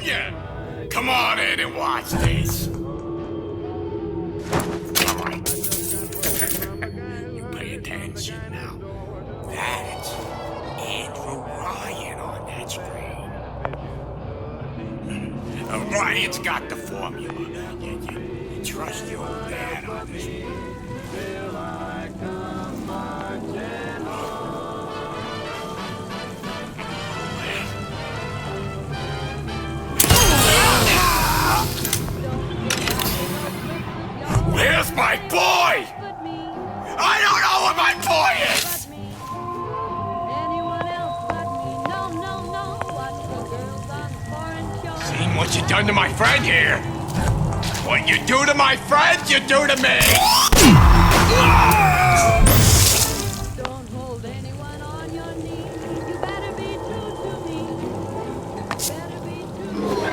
ya! Come on in and watch this. Alright. You pay attention now. That's Andrew Ryan on that screen. Ryan's got the formula. You trust your old dad on this one. Where's my boy? I don't know where my boy is! Seen what you done to my friend here? What you do to my friends, you do to me! Don't hold anyone on your knee. You better be true to me. Better be true to me.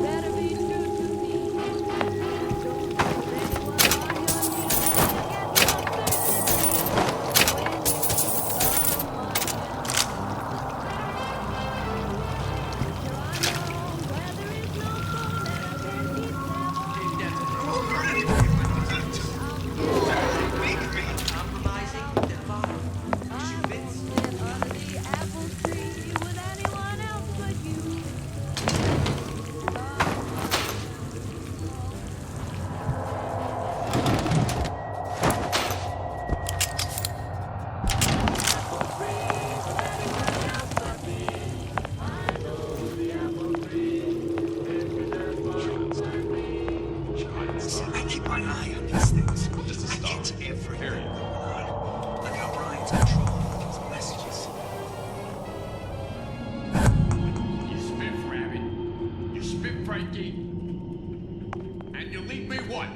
Better be true to me. Don't hold anyone on your knee. I keep my eye on these things. I get everything going on. Look how Ryan's controlling these messages. You spit, Rabbit. You spit, Frankie. And you leave me what?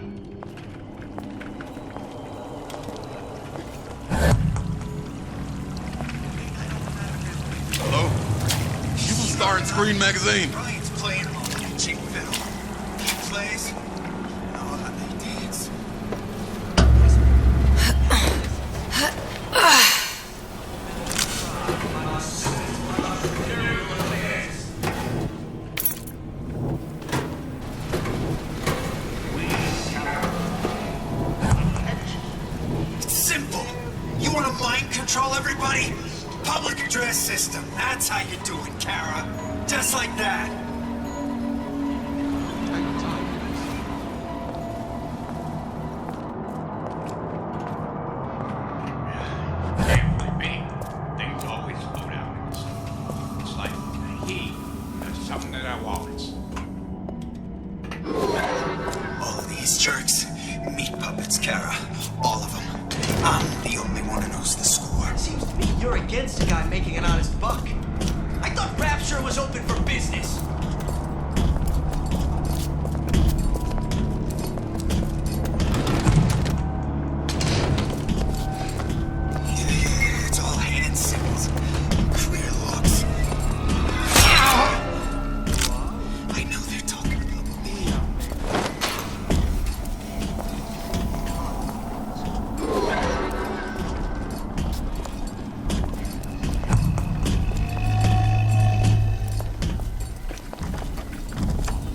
Hello? You from Star and Screen magazine? Ryan's playing along with that chick fiddle. He plays. Oh, they dance. It's simple. You want to mind control everybody? Public address system. That's how you do it, Kara. Just like that. Can't believe me. Things always slow down in this stuff. It's like the heat does something to their wallets. All of these jerks, meat puppets, Kara. All of them. I'm the only one who knows the score. Seems to me you're against a guy making an honest buck. I thought Rapture was open for business. Yeah, it's all hand signals. Clear looks. I know they're talking about me.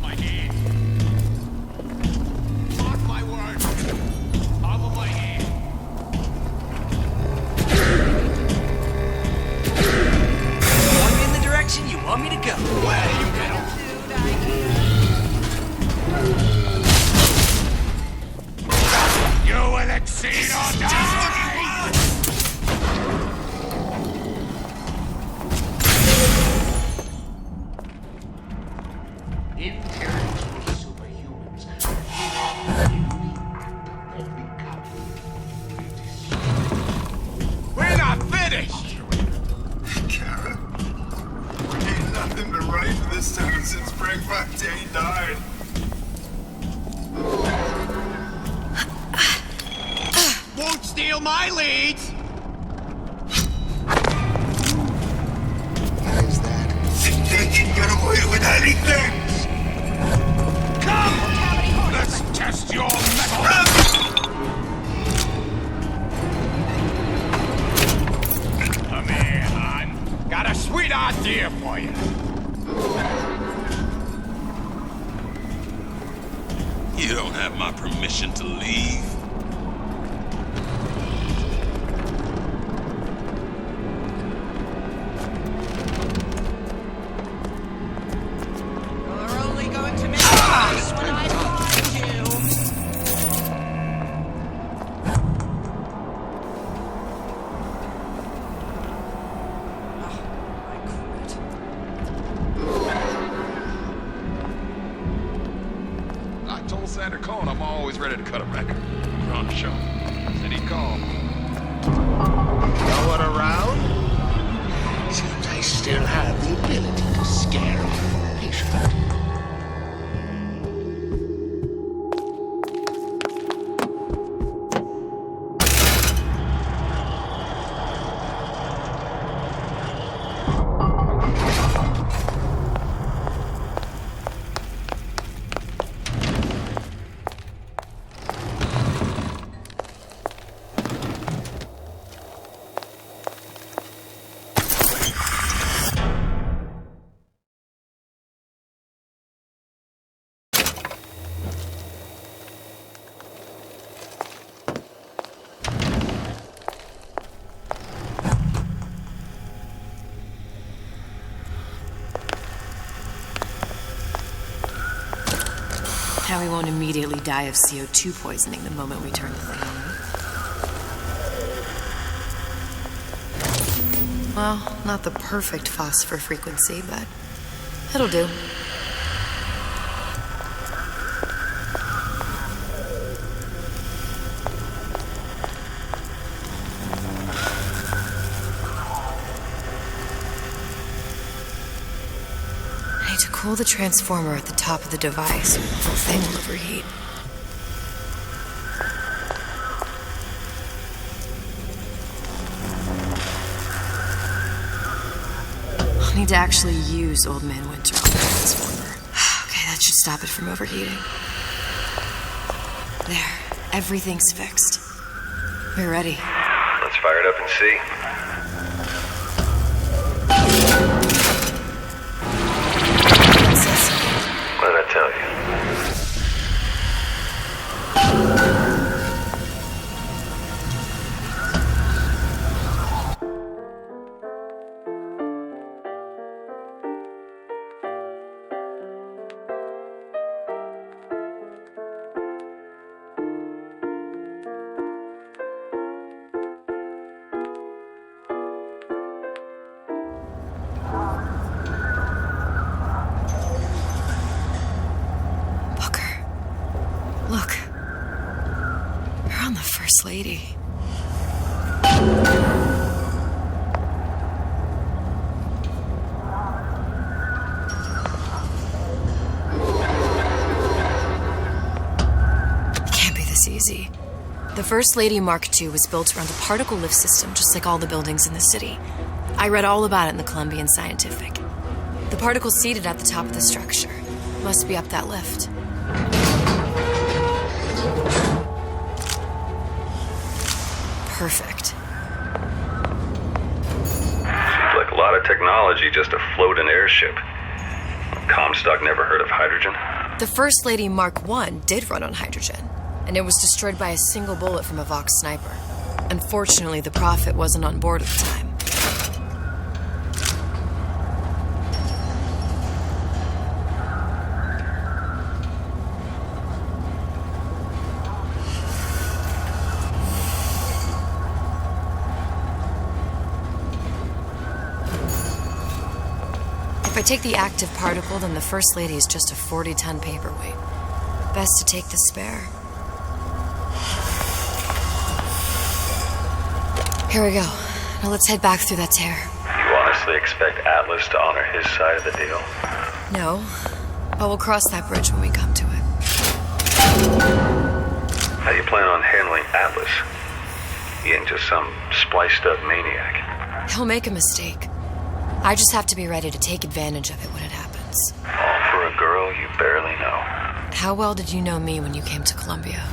My hand. Mark my word. Top of my hand. Going in the direction you want me to go. Where you get 'em? You will exceed or die! Intelligence for superhumans. We're not finished! Kara, we ain't nothing but right for this town since Frank Fontaine died. Won't steal my leads! What is that? Think they can get away with anything? Come! Let's test your metal! Come here, hon. Got a sweet idea for you. You don't have my permission to leave. You're only going to make noise when I find you. I told Santa Cohen I'm always ready to cut a record. We're on the show. Said he'd call. No one around? Seems I still have the ability to scare a patient. Now we won't immediately die of CO2 poisoning the moment we turn the thing on. Well, not the perfect phosphor frequency, but it'll do. I need to cool the transformer at the top of the device, or the whole thing will overheat. I'll need to actually use Old Man Winter on the transformer. Okay, that should stop it from overheating. There, everything's fixed. We're ready. Let's fire it up and see. What did I tell you? Look. You're on the First Lady. It can't be this easy. The First Lady Mark II was built around a particle lift system just like all the buildings in the city. I read all about it in the Columbian Scientific. The particles seated at the top of the structure. Must be up that lift. Perfect. Seems like a lot of technology just to float an airship. Comstock never heard of hydrogen? The First Lady Mark I did run on hydrogen, and it was destroyed by a single bullet from a Vox sniper. Unfortunately, the Prophet wasn't on board at the time. If I take the active particle, then the First Lady is just a 40-ton paperweight. Best to take the spare. Here we go. Now let's head back through that tear. You honestly expect Atlas to honor his side of the deal? No, but we'll cross that bridge when we come to it. How do you plan on handling Atlas? He ain't just some spliced-up maniac. He'll make a mistake. I just have to be ready to take advantage of it when it happens. All for a girl you barely know. How well did you know me when you came to Columbia?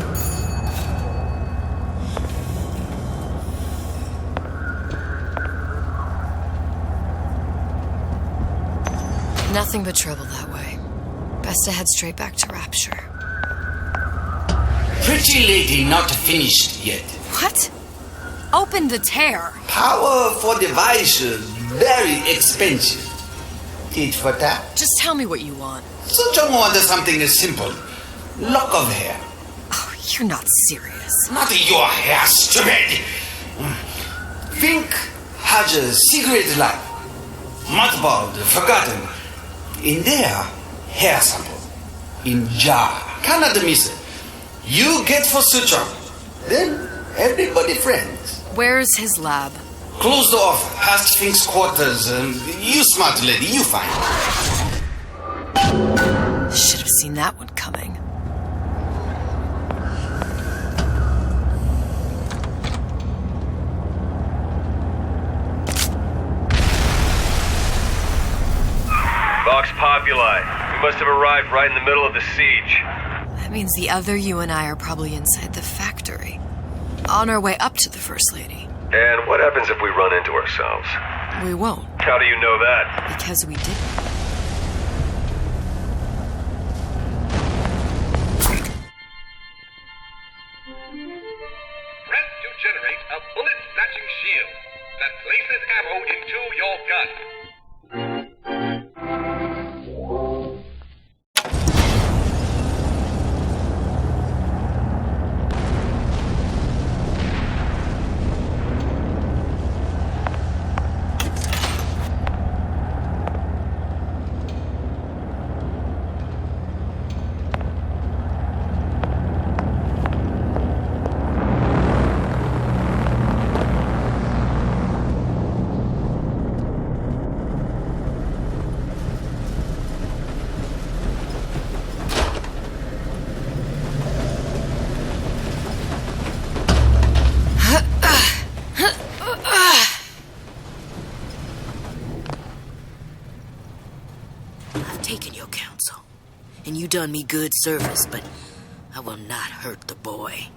Nothing but trouble that way. Best to head straight back to Rapture. pretty lady not finished yet. What? Open the tear. Power for device very expensive. Tit for tat. Just tell me what you want. Suchong wants something simple. Lock of hair. Oh, you're not serious. Not your hair, stupid. Fink has a secret life. Mothballed, forgotten. In there, hair sample. In jar. Cannot miss it. You get for Suchong. Then everybody friends. Where's his lab? Closed off, past Fink's quarters. You smart lady, you find. Should have seen that one coming. Vox Populi. We must have arrived right in the middle of the siege. That means the other you and I are probably inside the factory. On our way up to the First Lady. And what happens if we run into ourselves? We won't. How do you know that? Because we didn't. Press to generate a bullet-snatching shield that places ammo into your gun. I've taken your counsel, and you done me good service, but I will not hurt the boy.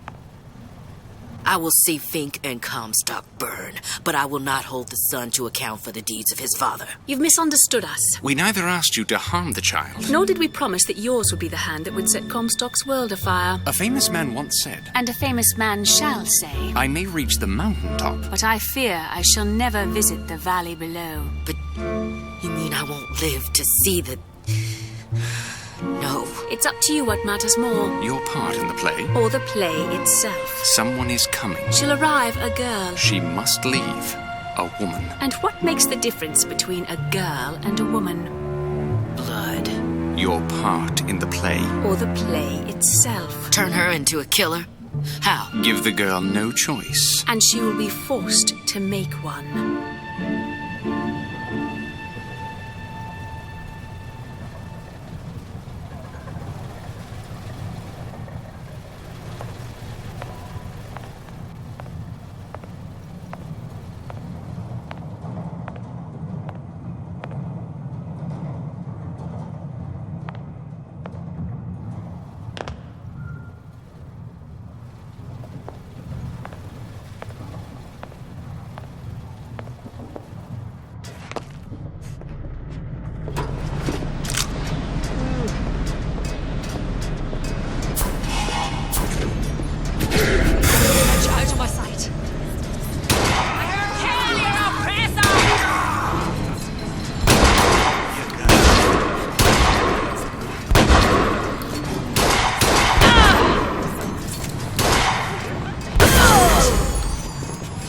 I will see Fink and Comstock burn, but I will not hold the son to account for the deeds of his father. You've misunderstood us. We neither asked you to harm the child. Nor did we promise that yours would be the hand that would set Comstock's world afire. A famous man once said, And a famous man shall say, I may reach the mountaintop, but I fear I shall never visit the valley below. But you mean I won't live to see the... No. It's up to you what matters more. Your part in the play. Or the play itself. Someone is coming. She'll arrive a girl. She must leave. A woman. And what makes the difference between a girl and a woman? Blood. Your part in the play. Or the play itself. Turn her into a killer? How? Give the girl no choice. And she will be forced to make one.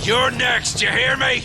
You're next, you hear me?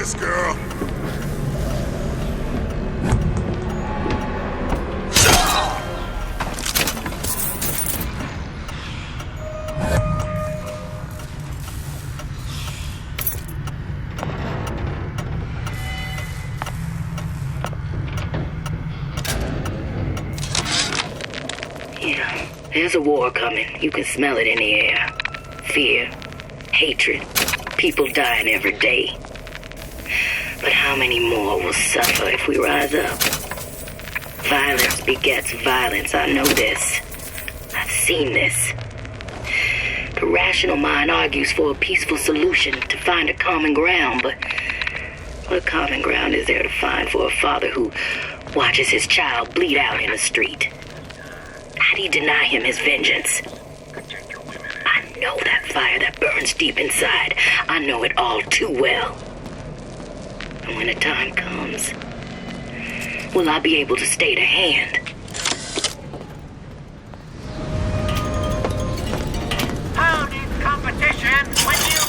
this, girl. Yeah, there's a war coming. You can smell it in the air. Fear, hatred, people dying every day. But how many more will suffer if we rise up? Violence begets violence, I know this. I've seen this. The rational mind argues for a peaceful solution to find a common ground, but what common ground is there to find for a father who watches his child bleed out in the street? How do you deny him his vengeance? I know that fire that burns deep inside. I know it all too well. And when the time comes, will I be able to stay the hand? How did competition when you...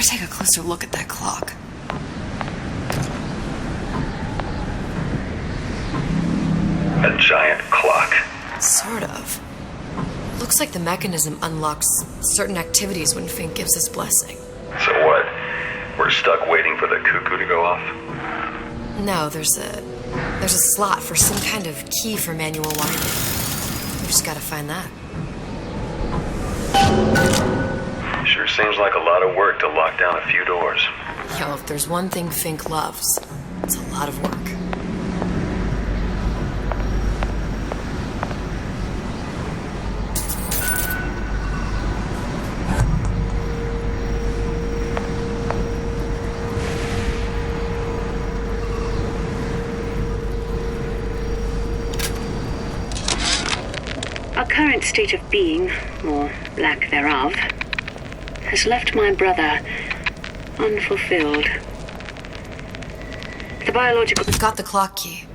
Take a closer look at that clock. A giant clock. Sort of. Looks like the mechanism unlocks certain activities when Fink gives his blessing. So what? We're stuck waiting for the cuckoo to go off? No, there's a slot for some kind of key for manual winding. We just gotta find that. Sure seems like a lot of work to lock down a few doors. Yo, if there's one thing Fink loves, it's a lot of work. Our current state of being, or lack thereof, has left my brother unfulfilled. The biological... We've got the clock key.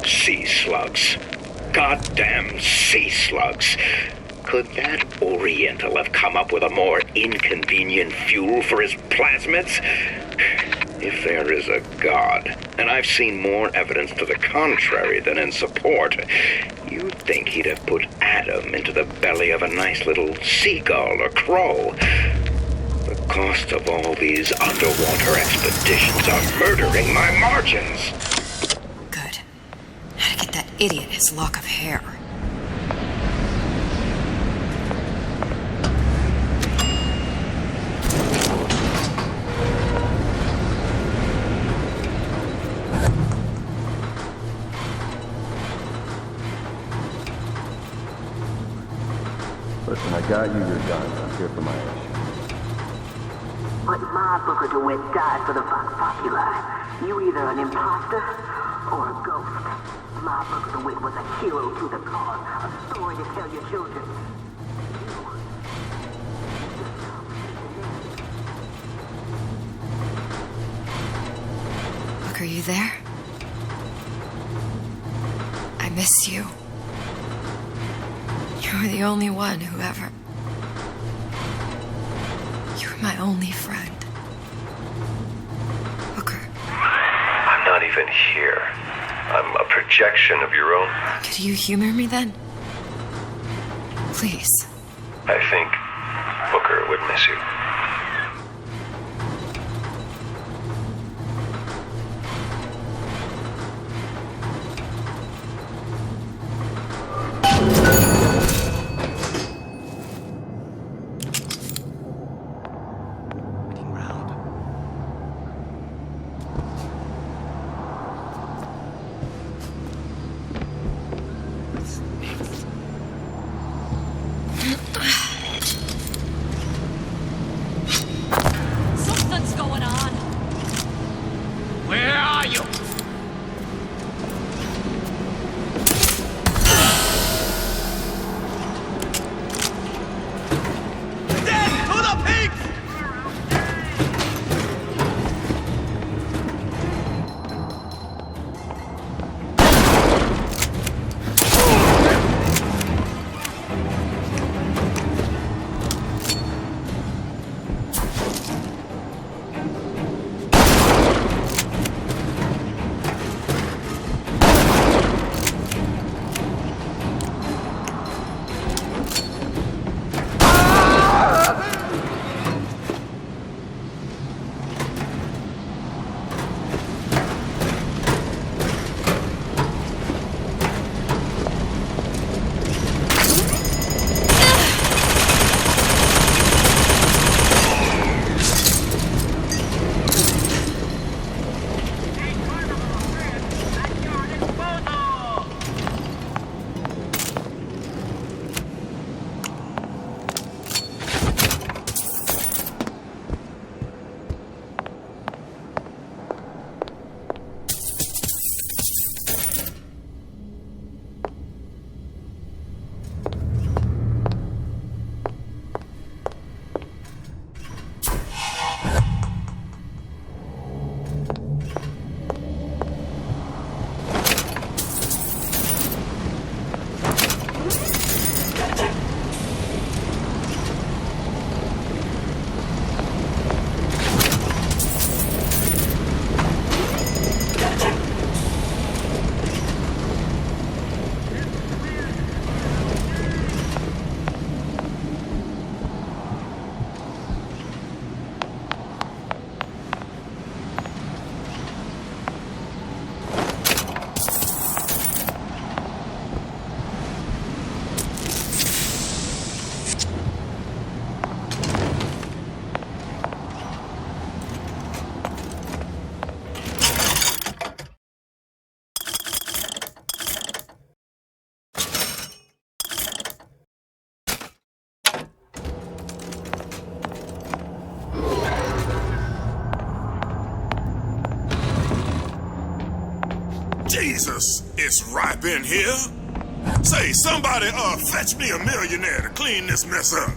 Sea slugs. Goddamn sea slugs. Could that Oriental have come up with a more inconvenient fuel for his plasmids? If there is a God, and I've seen more evidence to the contrary than in support, you'd think he'd have put Adam into the belly of a nice little seagull or crow. The cost of all these underwater expeditions are murdering my margins. Good. How to get that idiot his lock of hair. Listen, I got you your gun. I'm here for my issue. But my Booker DeWitt died for the Vox Populi. You either an imposter or a ghost. My Booker DeWitt was a hero to the cause, a story to tell your children. Look, are you there? I miss you. You were the only one who ever... You were my only friend. Booker. I'm not even here. I'm a projection of your own. Could you humor me then? Please. I think Booker would miss you. Something's going on. Where are you? To the pigs! Jesus, it's ripe in here. Say, somebody, fetch me a millionaire to clean this mess up.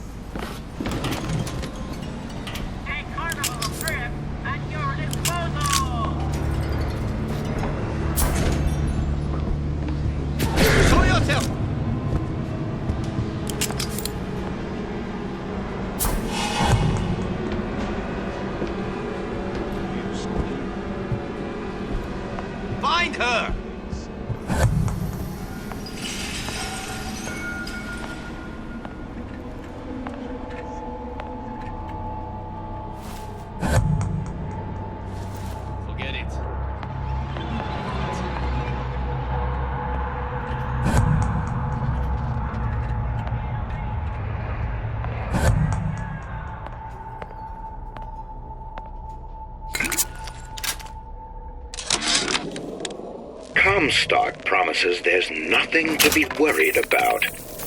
Comstock promises there's nothing to be worried about.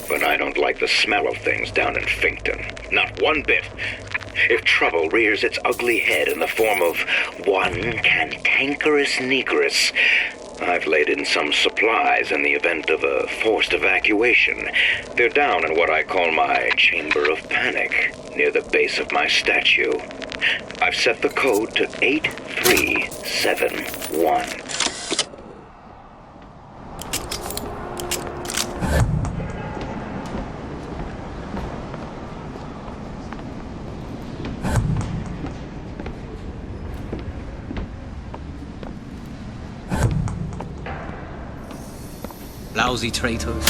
But I don't like the smell of things down in Finkton. Not one bit. If trouble rears its ugly head in the form of one cantankerous negress, I've laid in some supplies in the event of a forced evacuation. They're down in what I call my chamber of panic, near the base of my statue. I've set the code to 8371. Lousy traitors.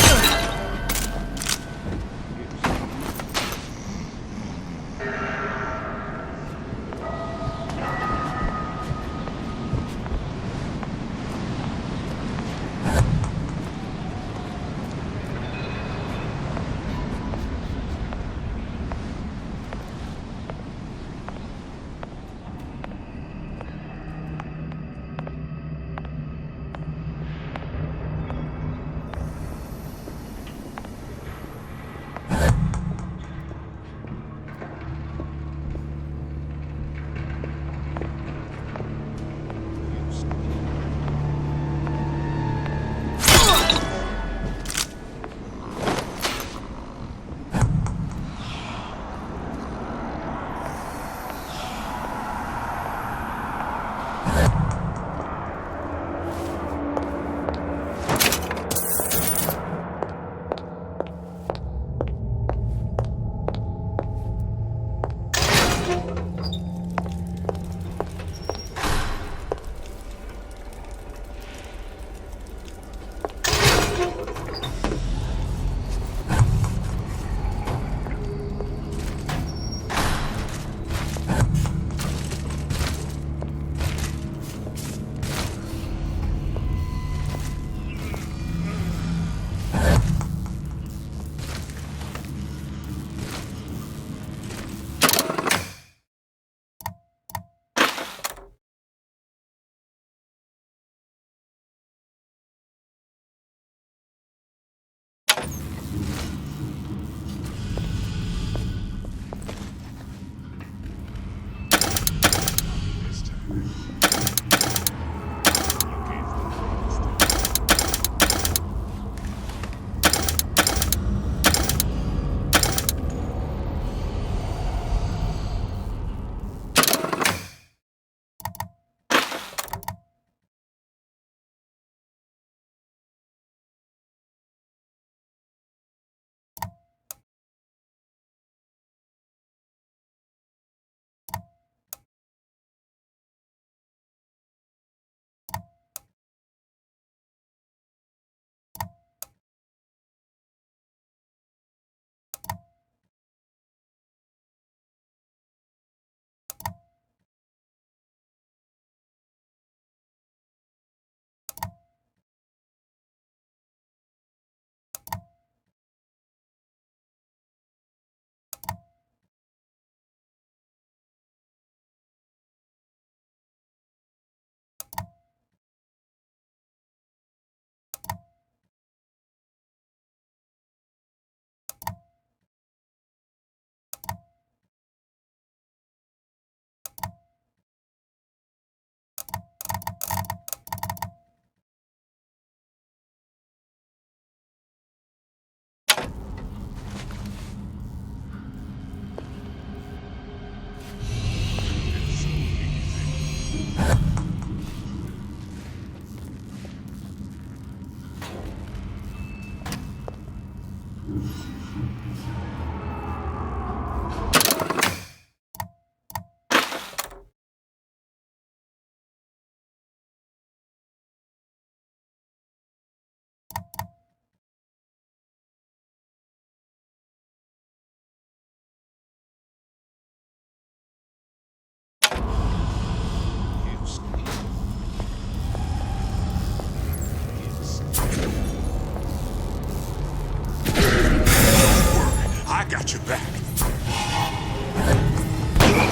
got your back.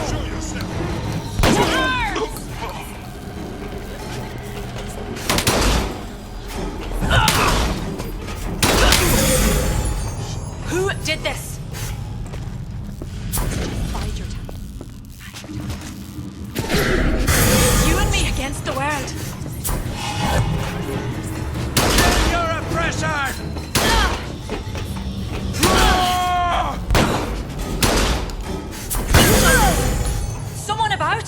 Show yourself. did this? Bide your time. You and me against the world. Your oppressor! Someone about?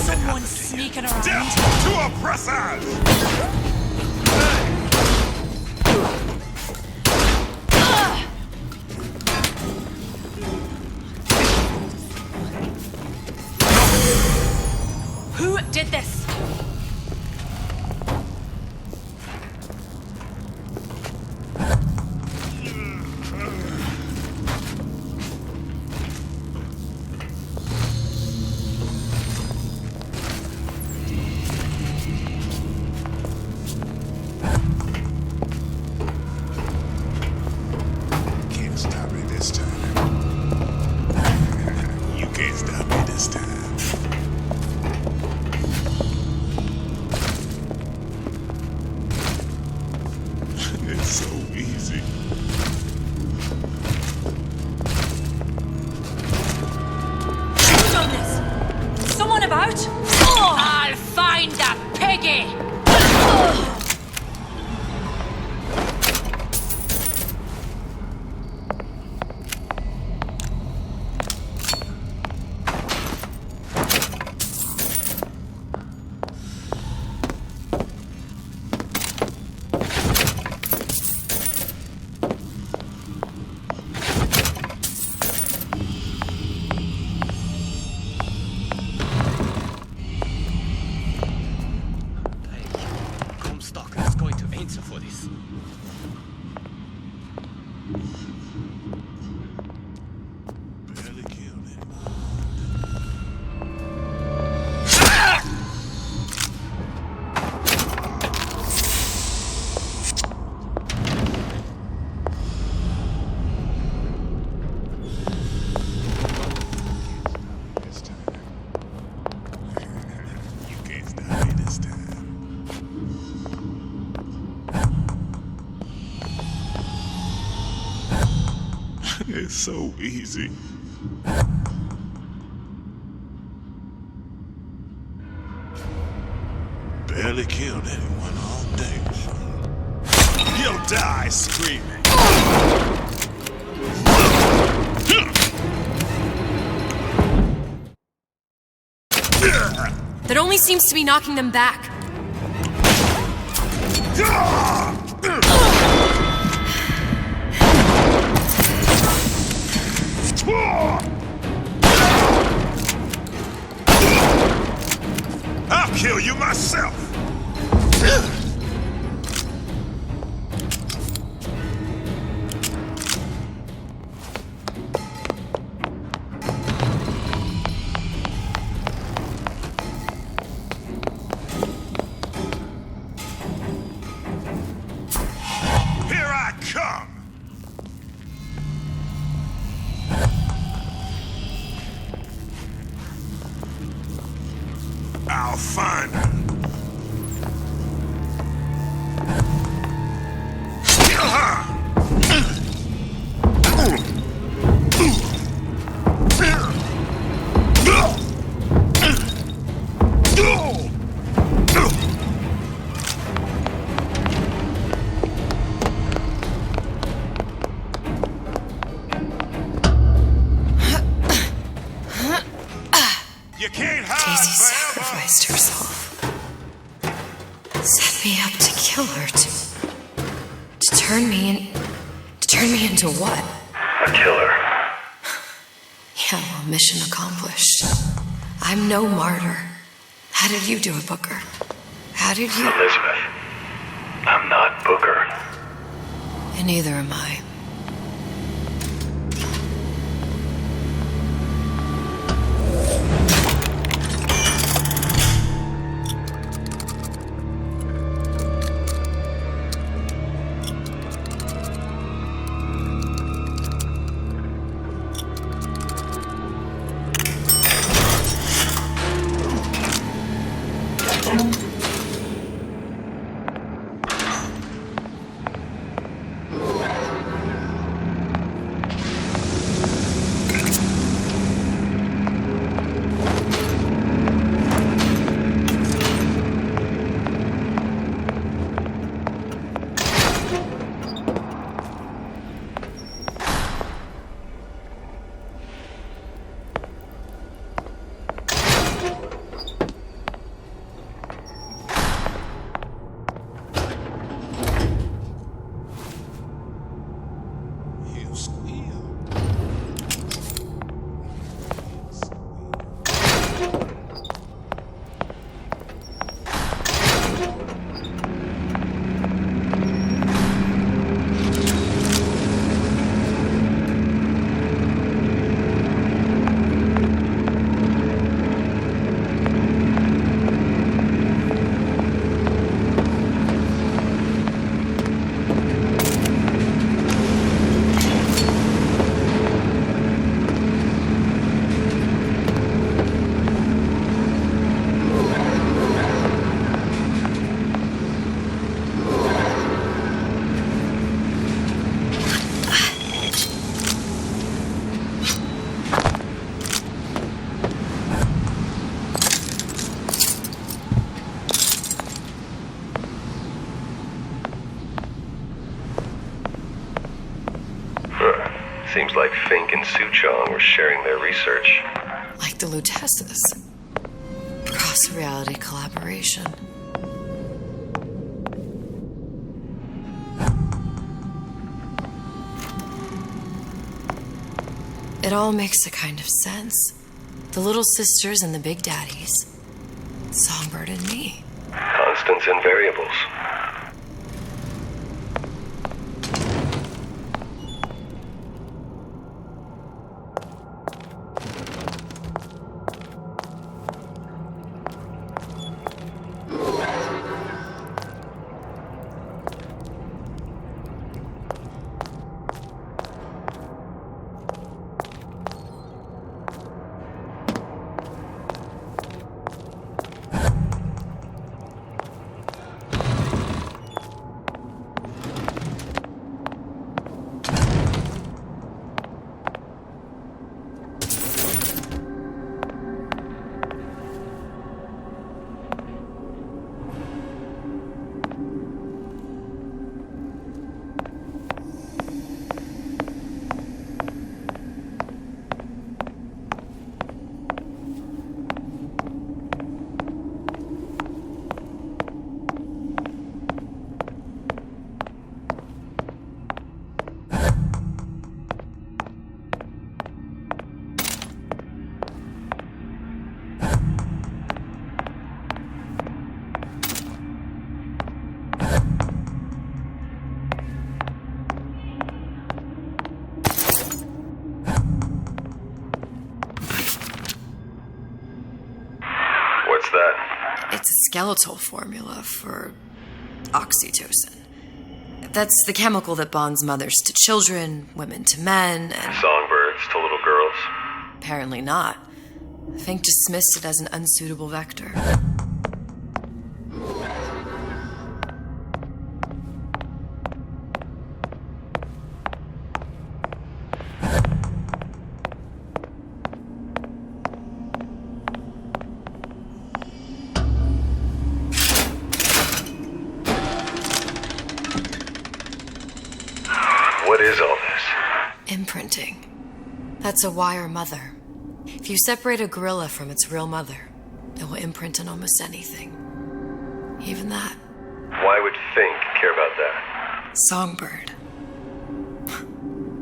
Someone sneaking around. Death to oppressors! Who did this? Can't stop me this time. You can't stop me this time. It's so easy. Who's done this? Someone about? I'll find that piggy! Comstock is going to answer for this. Barely killed it. You can't stop me this time. It's so easy. Barely killed anyone all day. You'll die screaming. That only seems to be knocking them back. I'll kill you myself! Here I come! I'll find her. You can't hide Daisy forever. sacrificed herself. Set me up to kill her, to turn me into what? A killer. Yeah, well, mission accomplished. I'm no martyr. How did you do it, Booker? How did you? Elizabeth, I'm not Booker. And neither am I. Seems like Fink and Suchong were sharing their research. Like the Luteces. Cross-reality collaboration. It all makes a kind of sense. The little sisters and the big daddies. Songbird and me. Constants and variables. What's that? It's a skeletal formula for oxytocin. That's the chemical that bonds mothers to children, women to men, and... Songbirds to little girls? Apparently not. Fink dismissed it as an unsuitable vector. What is all this? Imprinting. That's a wire mother. If you separate a gorilla from its real mother, it will imprint on almost anything. Even that. Why would Fink care about that? Songbird.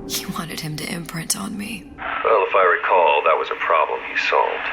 He wanted him to imprint on me. Well, if I recall, that was a problem he solved.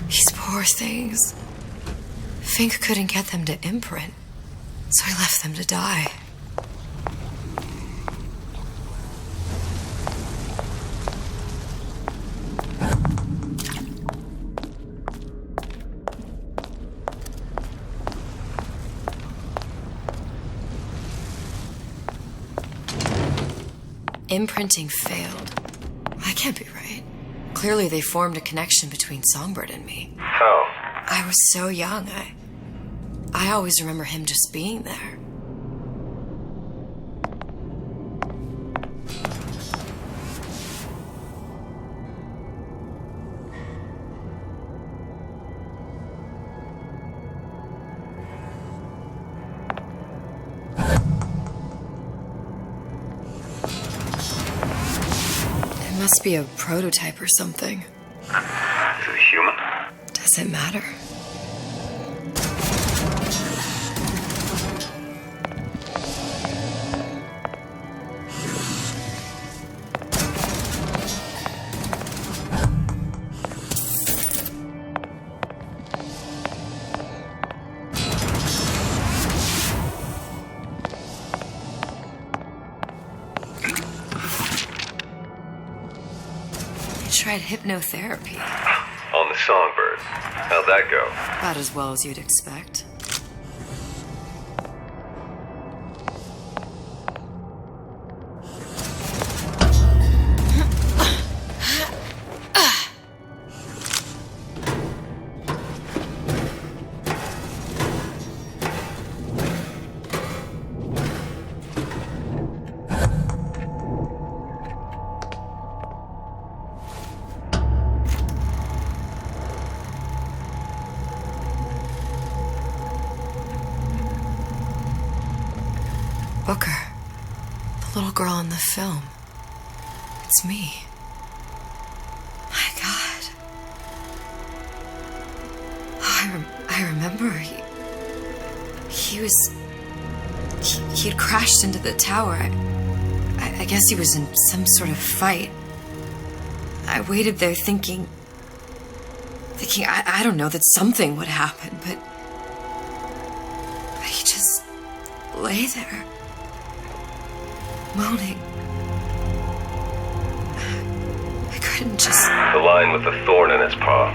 These poor things. Fink couldn't get them to imprint, so he left them to die. Imprinting failed. That can't be right. Clearly they formed a connection between Songbird and me. How? I was so young. I always remember him just being there. It must be a prototype or something. Is it human? Does it matter? tried hypnotherapy. On the Songbird. How'd that go? About as well as you'd expect. Booker. The little girl in the film. It's me. My God. Oh, I remember. He had crashed into the tower. I guess he was in some sort of fight. I waited there thinking I don't know, that something would happen, but he just lay there. Moaning. I couldn't just... The line with the thorn in its paw.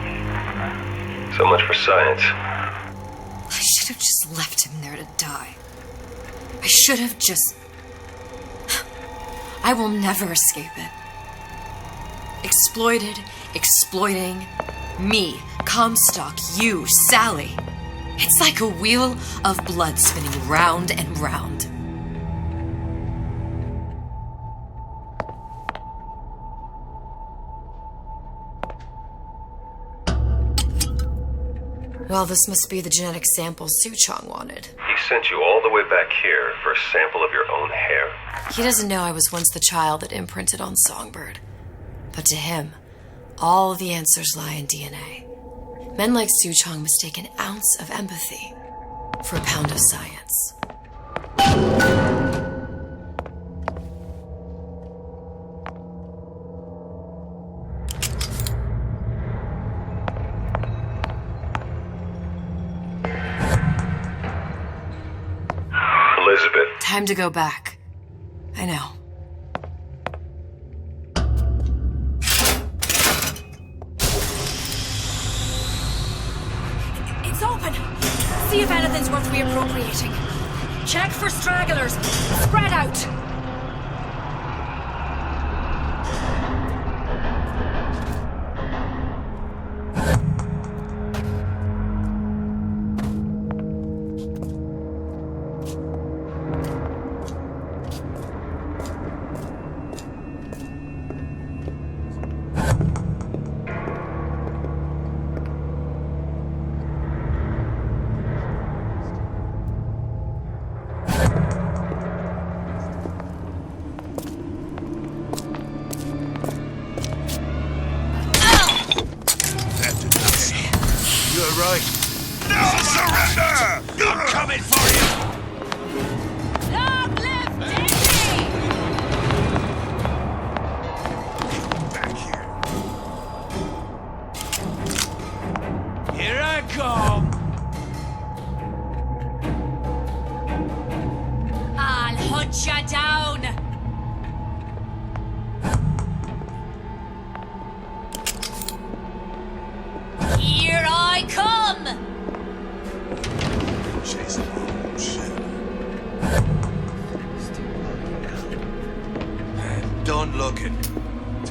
So much for science. I should have just left him there to die. I should have just... I will never escape it. Exploited, exploiting, me, Comstock, you, Sally. It's like a wheel of blood spinning round and round. Well, this must be the genetic sample Suchong wanted. He sent you all the way back here for a sample of your own hair? He doesn't know I was once the child that imprinted on Songbird. But to him, all the answers lie in DNA. Men like Suchong mistake an ounce of empathy for a pound of science. Elizabeth. Time to go back. I know. It's open! See if anything's worth reappropriating. Check for stragglers. Spread out!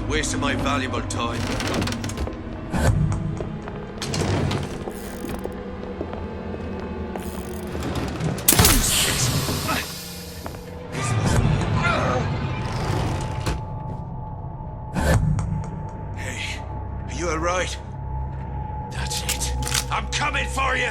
Wasting my valuable time. Hey, are you alright? That's it. I'm coming for you!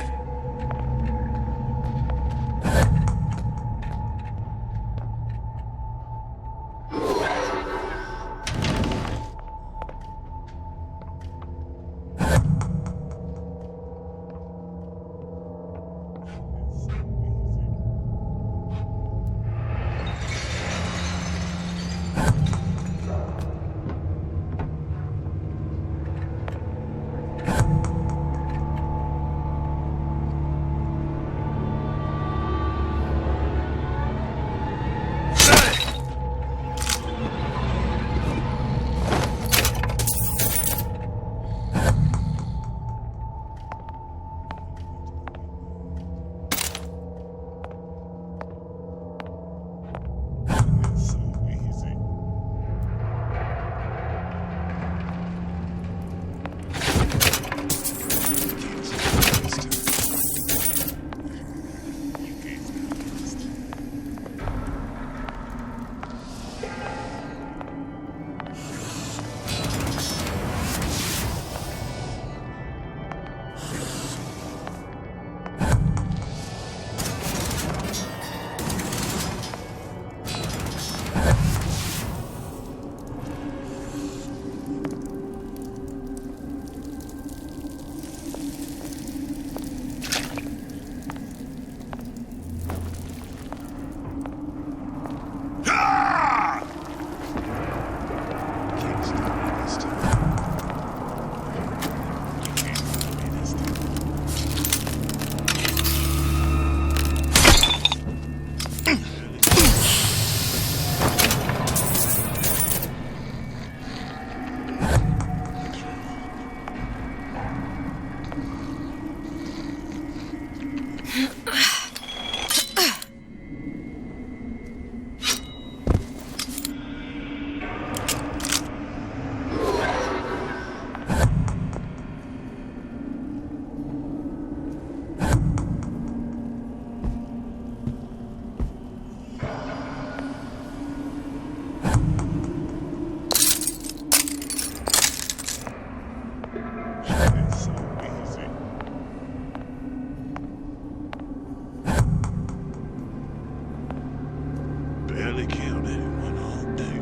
barely killed anyone all day.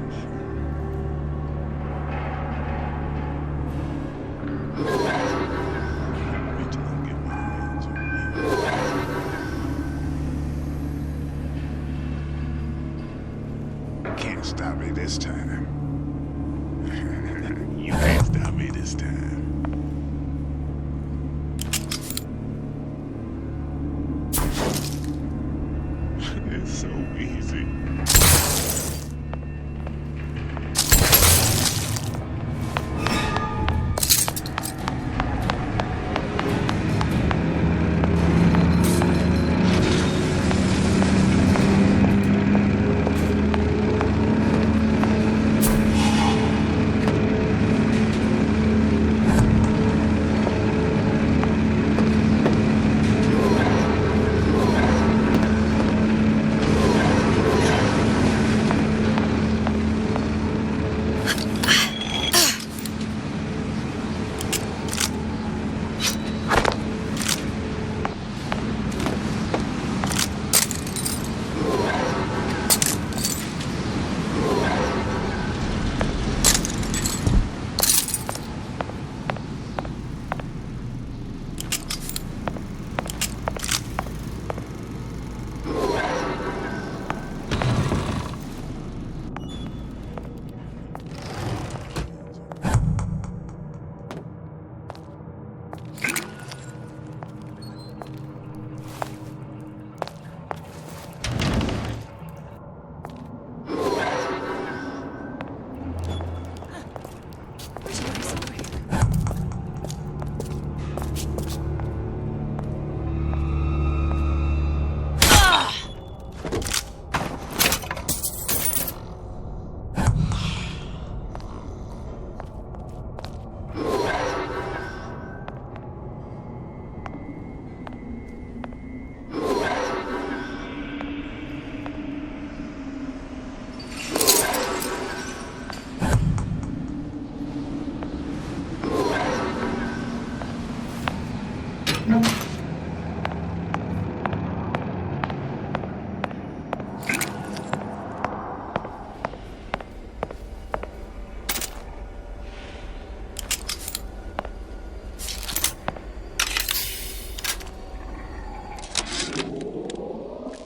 Wait till I get my hands on you. Can't stop me this time. You can't stop me this time. It's so easy.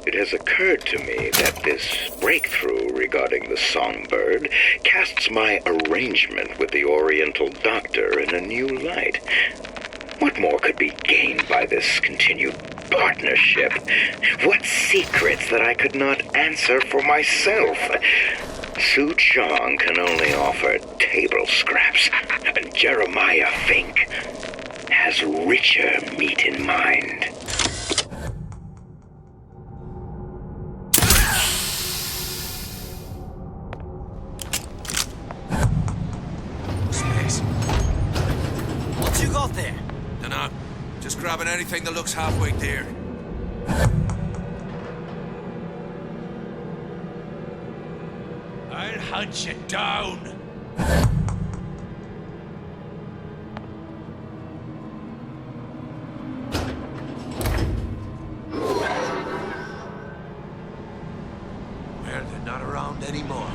It has occurred to me that this breakthrough regarding the songbird casts my arrangement with the Oriental Doctor in a new light. What more could be gained by this continued partnership? What secrets that I could not answer for myself? Su Chong can only offer table scraps, and Jeremiah Fink has richer meat in mind. What you got there? Dunno. Just grabbing anything that looks halfway there. I'll hunt you down. Well, they're not around anymore.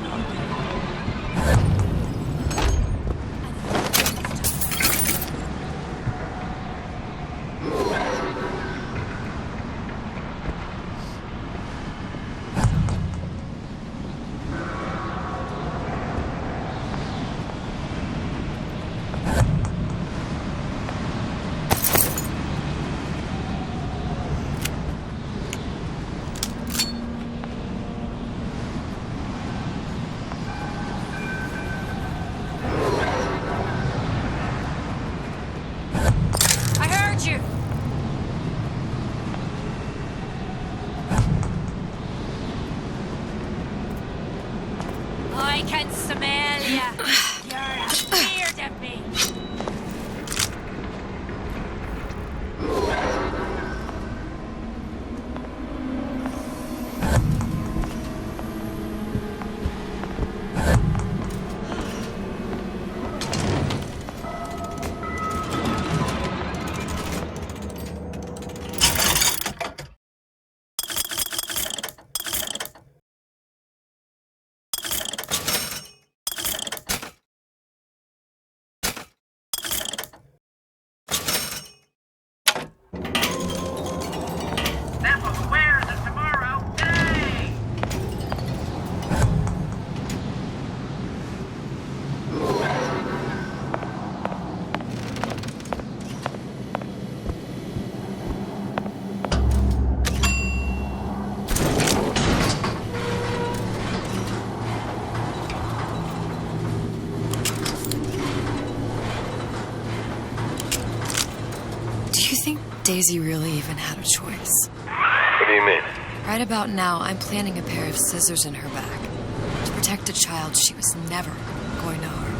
Daisy really even had a choice. What do you mean? Right about now, I'm planting a pair of scissors in her back to protect a child she was never going to harm.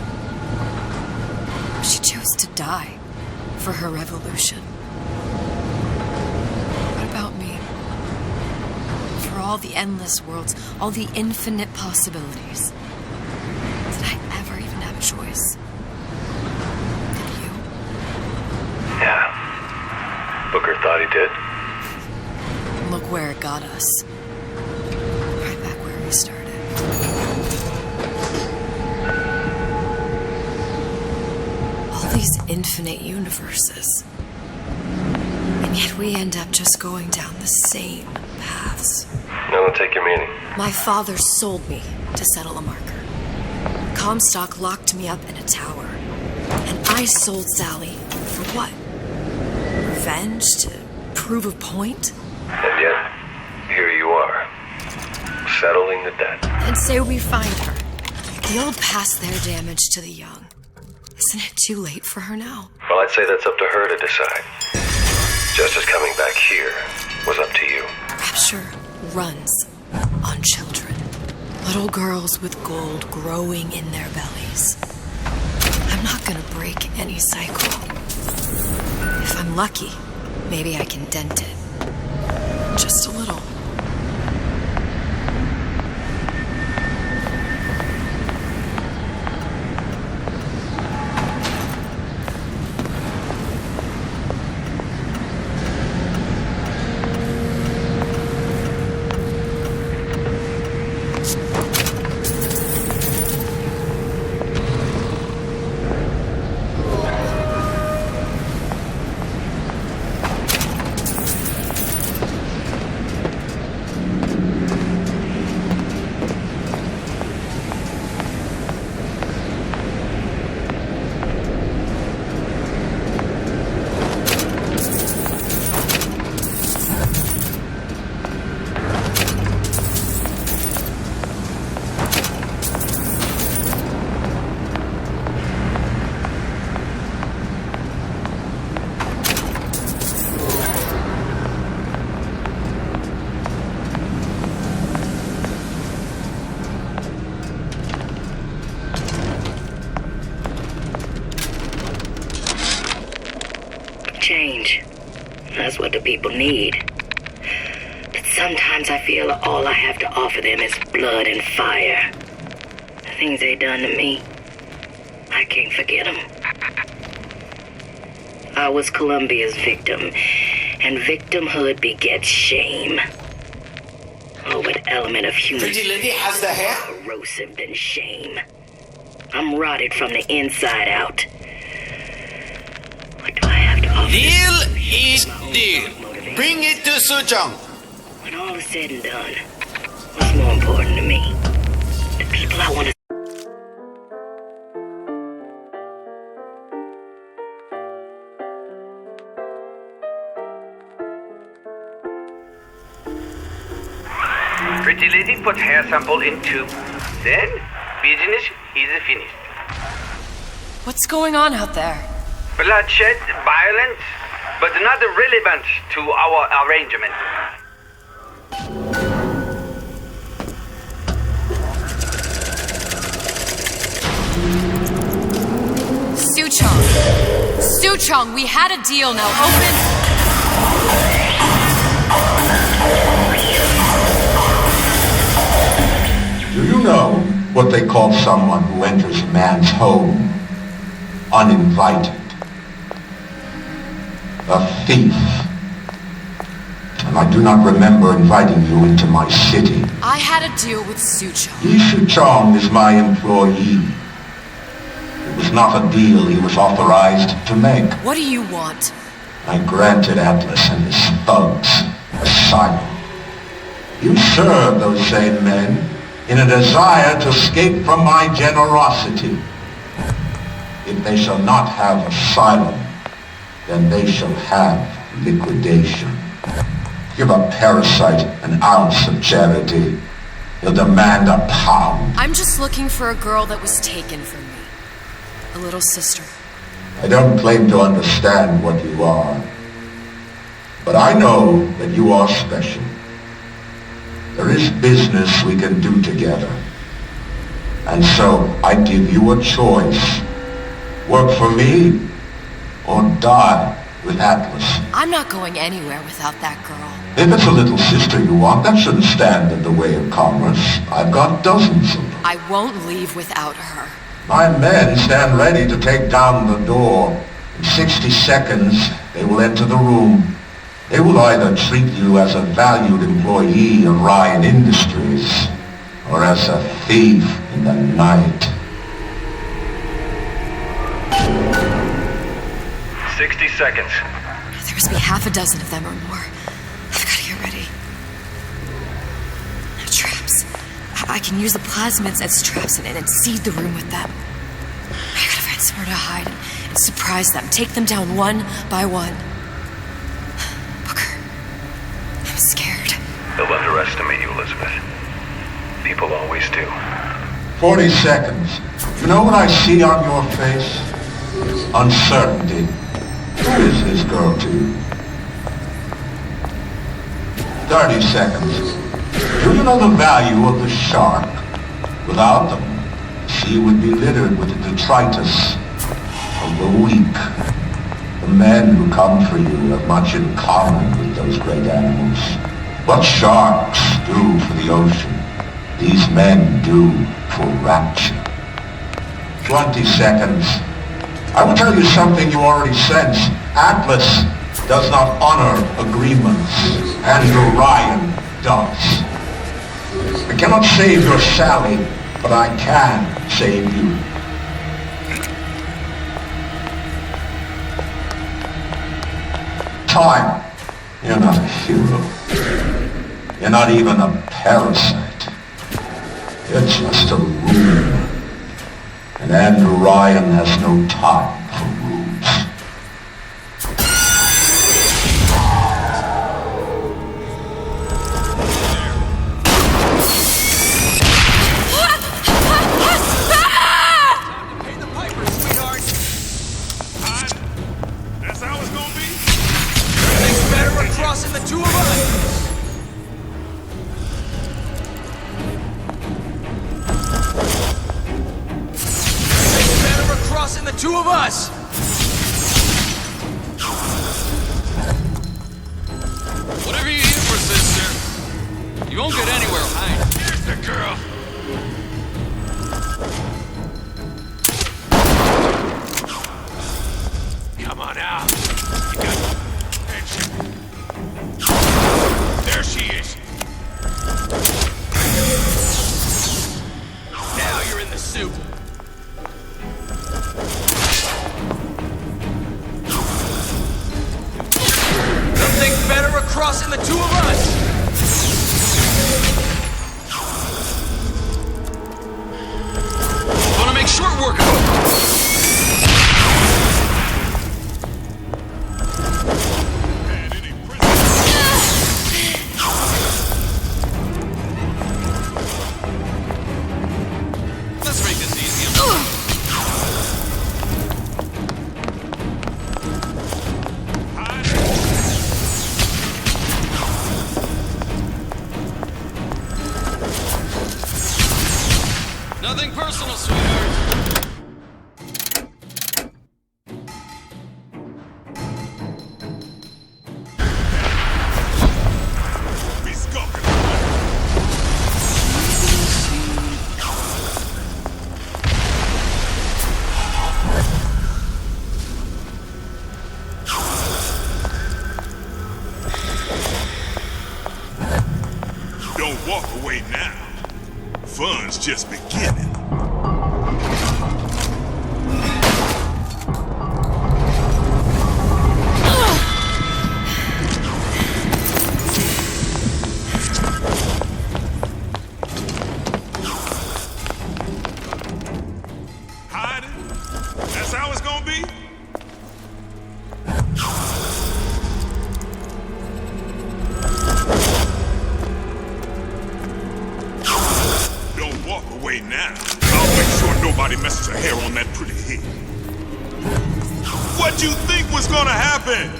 She chose to die for her revolution. What about me? For all the endless worlds, all the infinite possibilities. Did I ever even have a choice? Did you? Yeah. Booker thought he did. Look where it got us. Right back where we started. All these infinite universes. And yet we end up just going down the same paths. No, take your meaning. My father sold me to settle a marker. Comstock locked me up in a tower. And I sold Sally for what? Revenge? To prove a point? And yet, here you are, settling the debt. And say we find her. The old passed their damage to the young. Isn't it too late for her now? Well, I'd say that's up to her to decide. Justice coming back here was up to you. Rapture runs on children. Little girls with gold growing in their bellies. I'm not gonna break any cycle. If I'm lucky, maybe I can dent it. Just a little. Change. That's what the people need. But sometimes I feel all I have to offer them is blood and fire. The things they done to me, I can't forget them. I was Columbia's victim, and victimhood begets shame. Oh, what element of human Pretty lady has the hair? corrosive than shame. I'm rotted from the inside out. What do I have to offer? Deal is deal. Bring it to Suchong. When all is said and done, what's more important to me? The people I want to... Pretty lady put hair sample in tube. Then, business is finished. What's going on out there? Bloodshed, violence, but not relevant to our arrangement. Suchong, we had a deal, now open... Do you know what they call someone who enters a man's home uninvited? A thief. And I do not remember inviting you into my city. I had a deal with Suchong. Yi Chong is my employee. It was not a deal he was authorized to make. What do you want? I granted Atlas and his thugs asylum. You serve those same men in a desire to escape from my generosity. If they shall not have asylum, then they shall have liquidation. Give a parasite an ounce of charity. He'll demand a pound. I'm just looking for a girl that was taken from me. A little sister. I don't claim to understand what you are. But I know that you are special. There is business we can do together. And so I give you a choice. Work for me or die with Atlas. I'm not going anywhere without that girl. If it's a little sister you want, that shouldn't stand in the way of commerce. I've got dozens of them. I won't leave without her. My men stand ready to take down the door. In 60 seconds, they will enter the room. They will either treat you as a valued employee of Ryan Industries, or as a thief in the night. 60 seconds. There must be half a dozen of them or more. I've got to get ready. Traps. I can use the plasmids as traps and seed the room with them. I gotta find somewhere to hide and surprise them. Take them down one by one. Booker, I'm scared. They'll underestimate you, Elizabeth. People always do. 40 seconds. You know what I see on your face? Uncertainty. Who is this girl to you? 30 seconds. Do you know the value of the shark? Without them, the sea would be littered with the detritus of the weak. The men who come for you have much in common with those great animals. What sharks do for the ocean, these men do for rapture. 20 seconds. I will tell you something you already sense. Atlas does not honor agreements, and Orion does. I cannot save your Sally, but I can save you. Time. You're not a hero. You're not even a parasite. You're just a room. And Andrew Ryan has no time for rooms. Nothing personal, sweetheart. Don't walk away now. Fun's just beginning. Hiding? That's how it's gonna be? Don't walk away now. I'll make sure nobody messes a hair on that pretty head. What you think was gonna happen?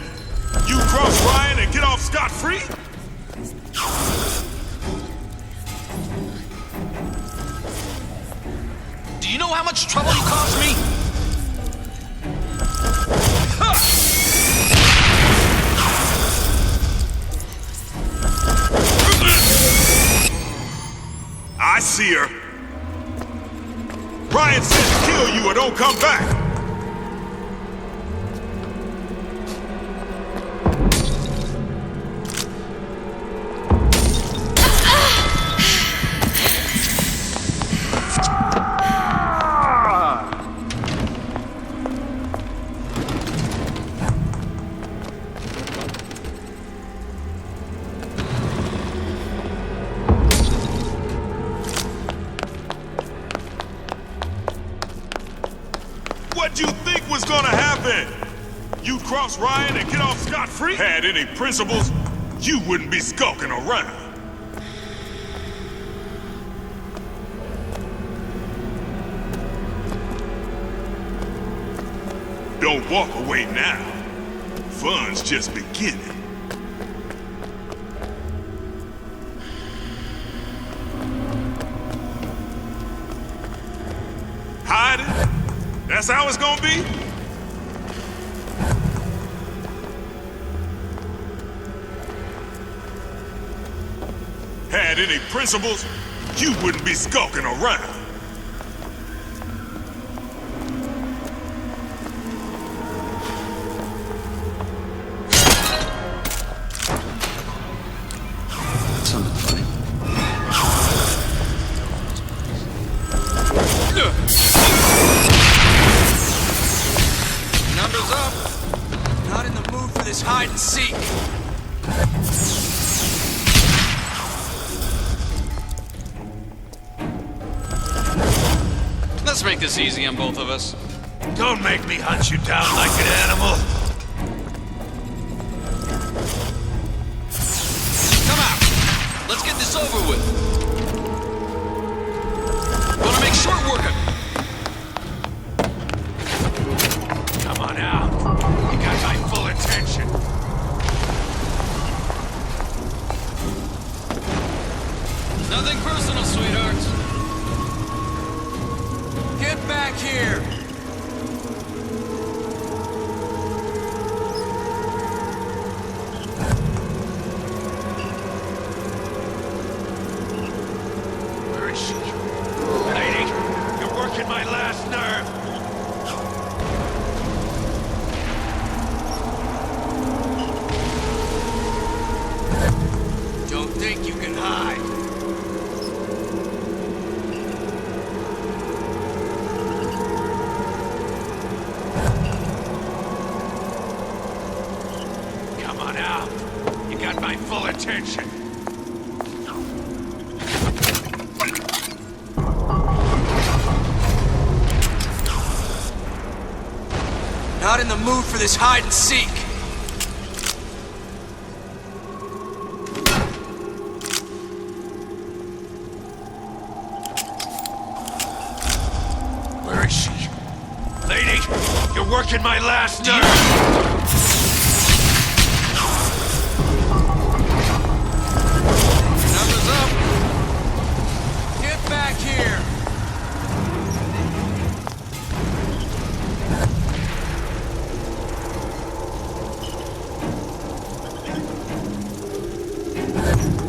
You cross Ryan and get off scot-free? Do you know how much trouble you caused me? I see her. Ryan said to kill you or don't come back. What'd you think was gonna happen? You'd cross Ryan and get off scot-free? Had any principles, you wouldn't be skulking around. Don't walk away now. Fun's just beginning. Hiding? That's how it's gonna be? Had any principles, you wouldn't be skulking around. Something funny. Numbers up. Not in the mood for this hide and seek. Let's make this easy on both of us. Don't make me hunt you down like an animal. Come out. Let's get this over with. Wanna make short work of it. Come on out. You got my full attention. Nothing personal, sweetheart. Get back here. Where is she? Lady, you're working my last nerve. Don't think you can hide. Come on out. You got my full attention. Not in the mood for this hide and seek. Where is she? Lady, you're working my last nerve. Numbers up. Get back here.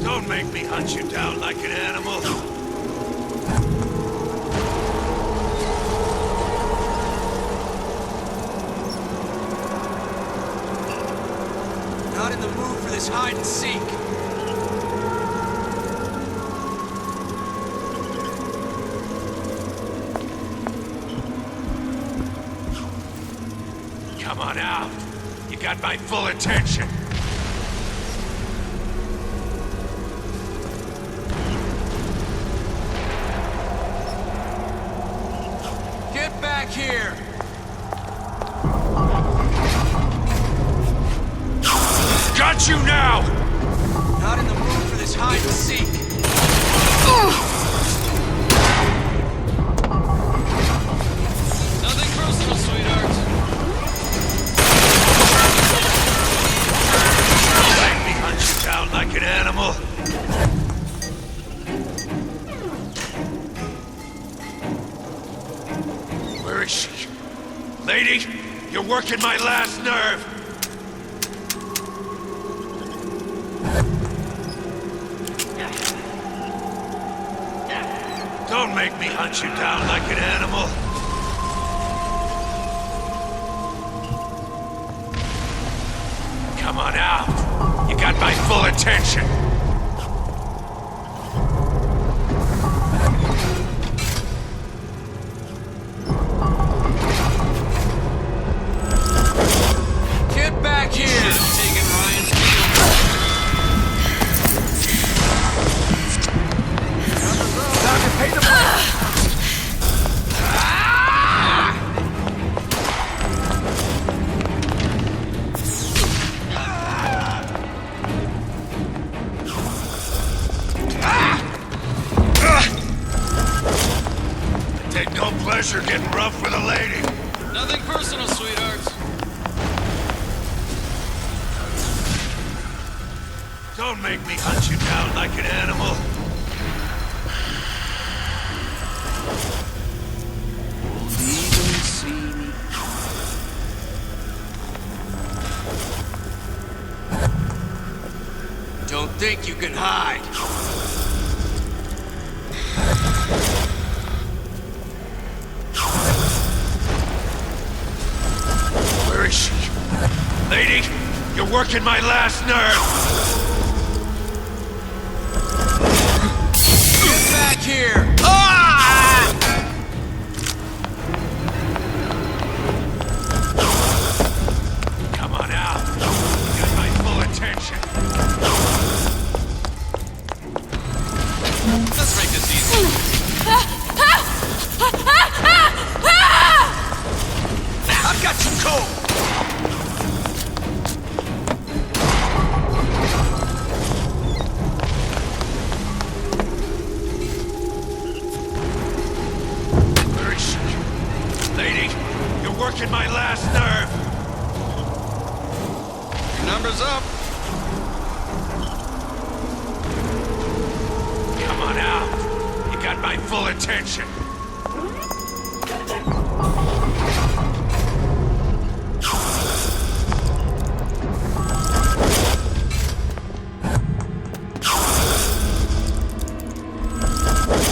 Don't make me hunt you down like an animal. Not in the mood for this hide and seek. Come on out. You got my full attention. Get back here. Got you now! Not in the mood for this hide and seek. Nothing personal, sweetheart. Lady, you're working my last nerve. Don't make me hunt you down like an animal. Come on out. You got my full attention. Get back here! Taking Ryan's deal. Time to pay the price. Take no pleasure getting rough with a lady. Nothing personal, sweethearts. Don't make me hunt you down like an animal. Even see me. Don't think you can hide. Where is she? Lady, you're working my last nerve. Get back here! Ah! Come on out. You got my full attention. Let's make this easy. I've got you cold! Where is she? Lady, you're working my last nerve. Your number's up. Come on out. You got my full attention.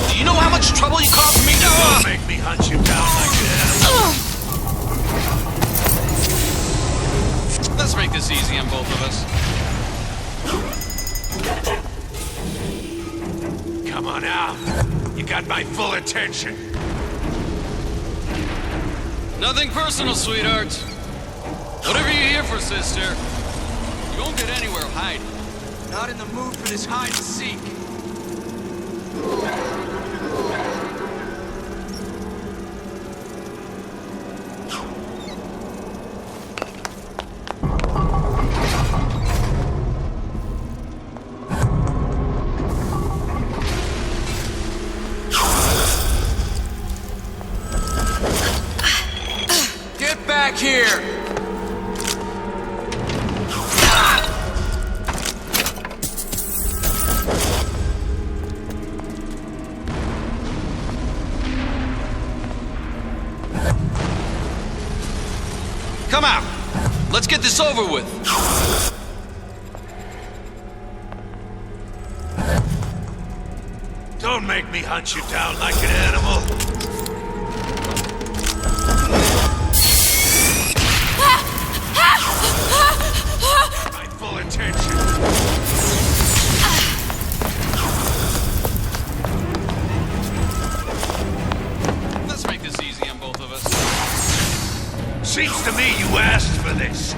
Do you know how much trouble you caused me? Don't make me hunt you down like an animal. Let's make this easy on both of us. Come on out. You got my full attention. Nothing personal, sweethearts. Whatever you're here for, sister, you won't get anywhere hiding. Not in the mood for this hide and seek. Get back here! Come out! Let's get this over with. Don't make me hunt you down like an animal. My full attention. Let's make this easy on both of us. Seems to me you asked for this.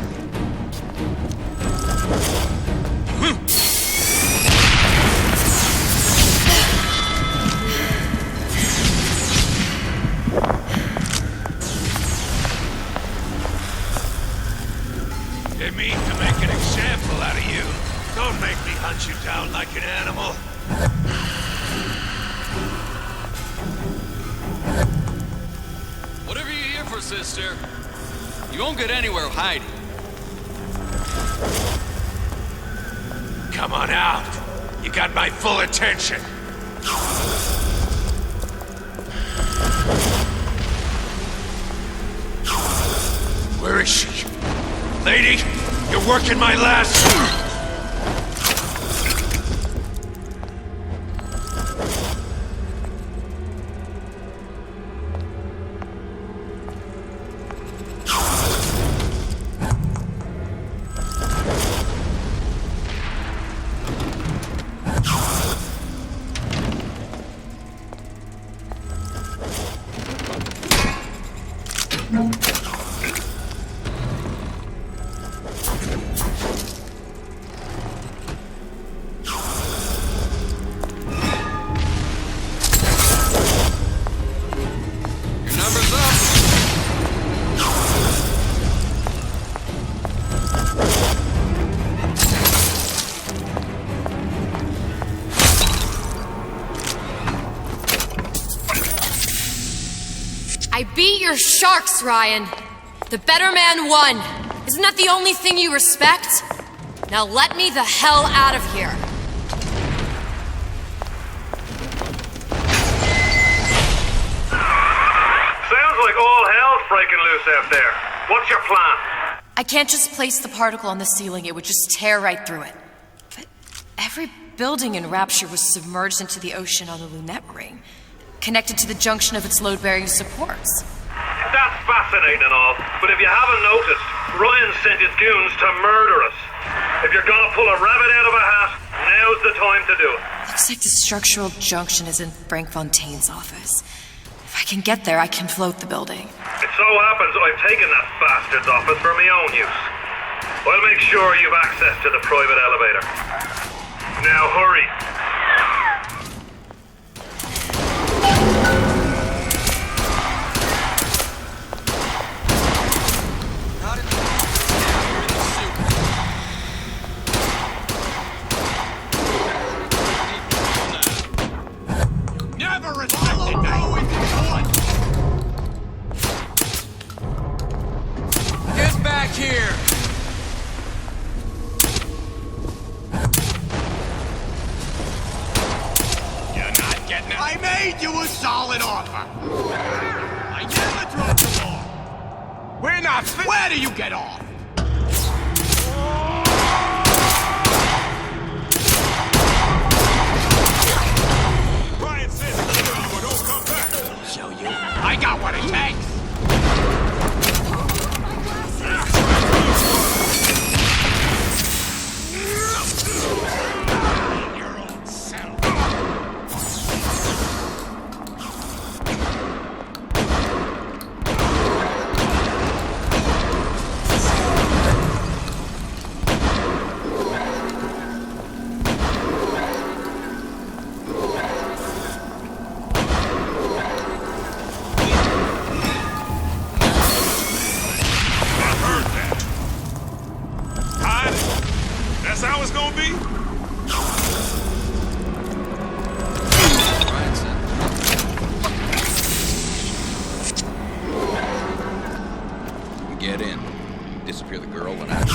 They mean to make an example out of you. Don't make me hunt you down like an animal. Whatever you're here for, sister, you won't get anywhere hiding. Come on out. You got my full attention. Where is she? Lady, you're working my last... I beat your sharks, Ryan. The better man won. Isn't that the only thing you respect? Now let me the hell out of here. Sounds like all hell's breaking loose out there. What's your plan? I can't just place the particle on the ceiling. It would just tear right through it. But every building in Rapture was submerged into the ocean on the Lunette ring, connected to the junction of its load-bearing supports. That's fascinating and all, but if you haven't noticed, Ryan sent his goons to murder us. If you're gonna pull a rabbit out of a hat, now's the time to do it. Looks like the structural junction is in Frank Fontaine's office. If I can get there, I can float the building. It so happens I've taken that bastard's office for my own use. I'll make sure you've access to the private elevator. Now hurry. Get back here! You're not getting it. I made you a solid offer. I never dropped the ball. We're not Where do you get off? Ryan says you don't come back. Show you. I got what it takes. That's how it's gonna be? Get in. Disappear the girl and after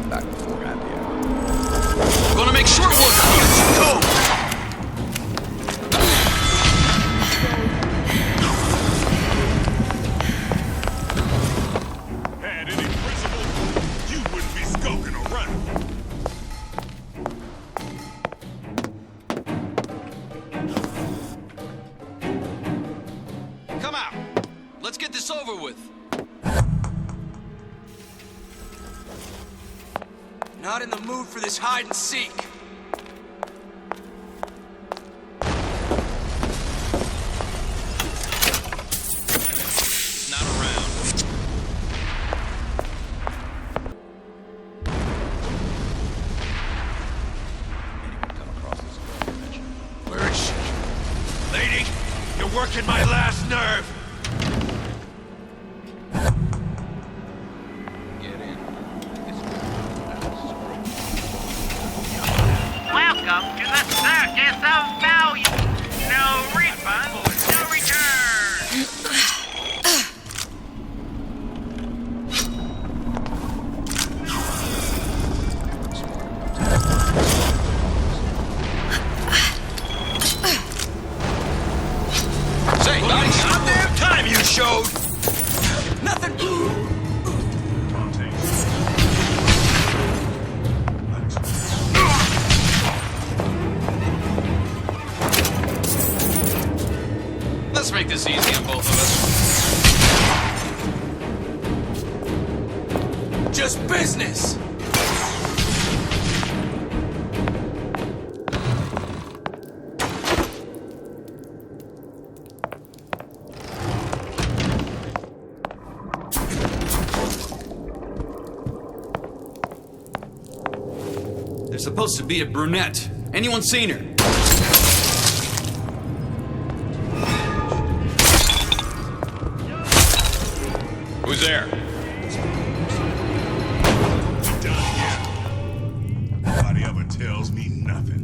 back before happy hour. Gonna make short work of you. Go! Had any principle, you wouldn't be skulking around. Come out. Let's get this over with. Not in the mood for this hide and seek. Not around. Where is she? Lady, you're working my last nerve. Welcome to the circus of value. No refund, no return. Say, nice goddamn time you showed. Nothing. make this easy on both of us. Just business! There's supposed to be a brunette. Anyone seen her? Who's there? Done here. Nobody ever tells me nothing.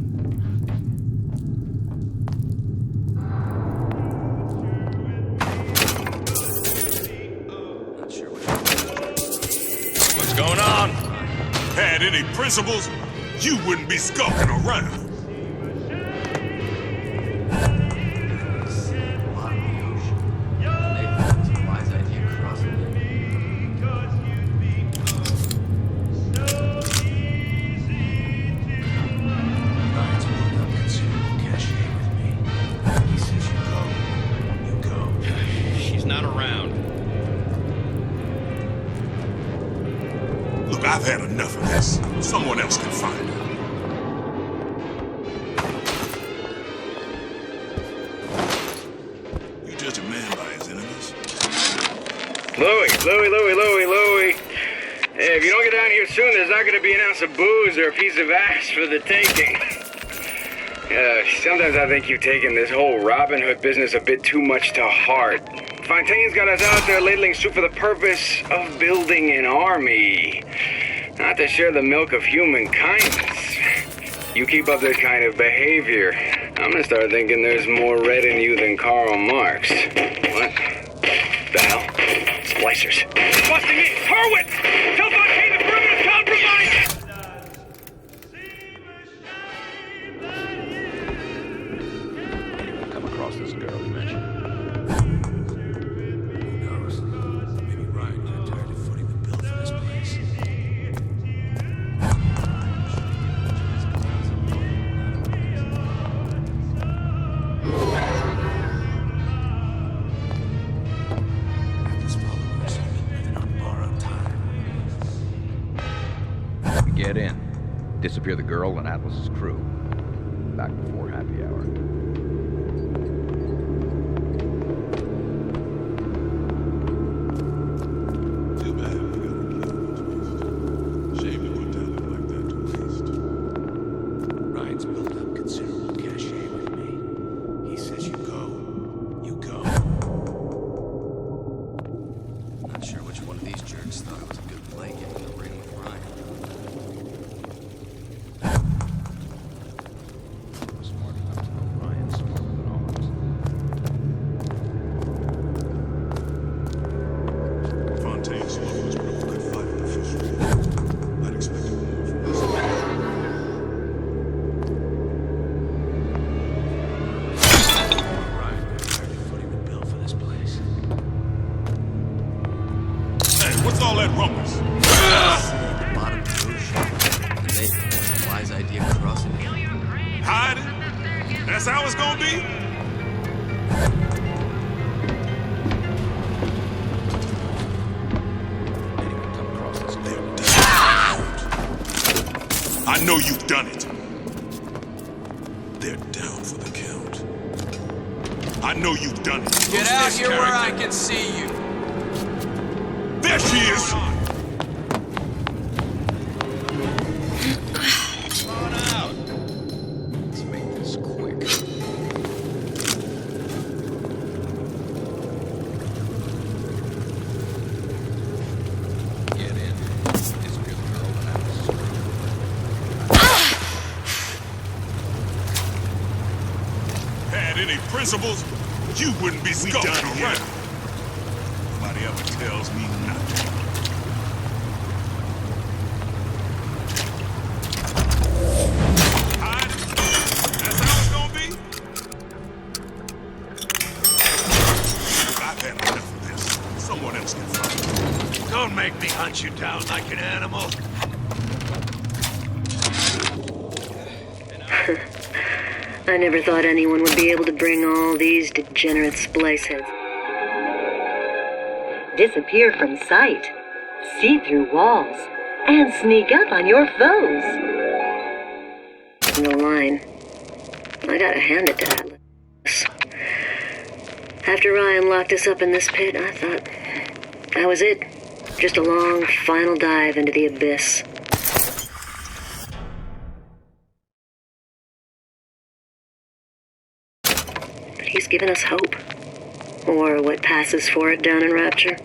What's going on? Had any principles, you wouldn't be skulking around. She's not around. Look, I've had enough of this. Someone else can find her. You judge a man by his enemies? Louie. Hey, if you don't get down here soon, there's not going to be an ounce of booze or a piece of ass for the taking. Sometimes I think you've taken this whole Robin Hood business a bit too much to heart. Fontaine's got us out there ladling soup for the purpose of building an army, not to share the milk of human kindness. You keep up this kind of behavior, I'm gonna start thinking there's more red in you than Karl Marx. What? Val? Splicers. Busting in! Hurwitz! Tell Fontaine the perimeter's compromised! Come across this girl you mentioned. Get in. Disappear the girl and Atlas's crew. Back before happy hour. Too bad we gotta kill those beasts. Shame to put talent like that to waste. Ryan's built up considerable cachet with me. He says you go. You go. Not sure which one of these jerks thought it was a good play getting in the ring with Ryan. Smart enough to know Ryan's smarter than all of us. Fontaine's slow was one of a good fighter official. I'd expected more from this. Ryan got tired of putting the bill for this place. Hey, what's all that rumpus? At the bottom of the ocean. They think it's a wise idea crossing it. Hiding? That's how it's gonna be? Anyone come across this girl? I know you've done it. They're down for the count. I know you've done it. Get out here where I can see you. There she is! Come on out. Let's make this quick. Get in. Disappear the girl and Atlas's crew. Had any principles, you wouldn't be skulking around. Nobody ever tells me nothing. Hide? That's how it's gonna be? I've had enough of this. Someone else can find it. Don't make me hunt you down like an animal. I never thought anyone would be able to bring all these degenerate splice heads. Disappear from sight, see through walls, and sneak up on your foes. No line. I gotta hand it to Atlas. After Ryan locked us up in this pit, I thought that was it. Just a long, final dive into the abyss. But he's given us hope. Or what passes for it down in Rapture.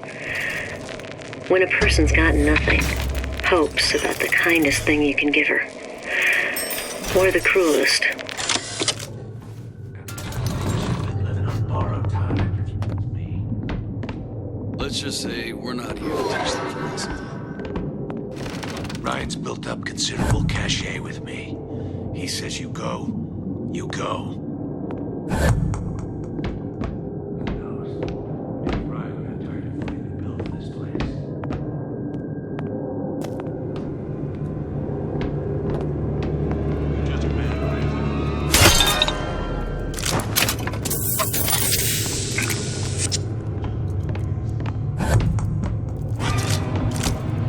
When a person's got nothing, hope's about the kindest thing you can give her. Or the cruelest. Let's just say we're not here to teach them a lesson. Ryan's built up considerable cachet with me. He says you go, you go.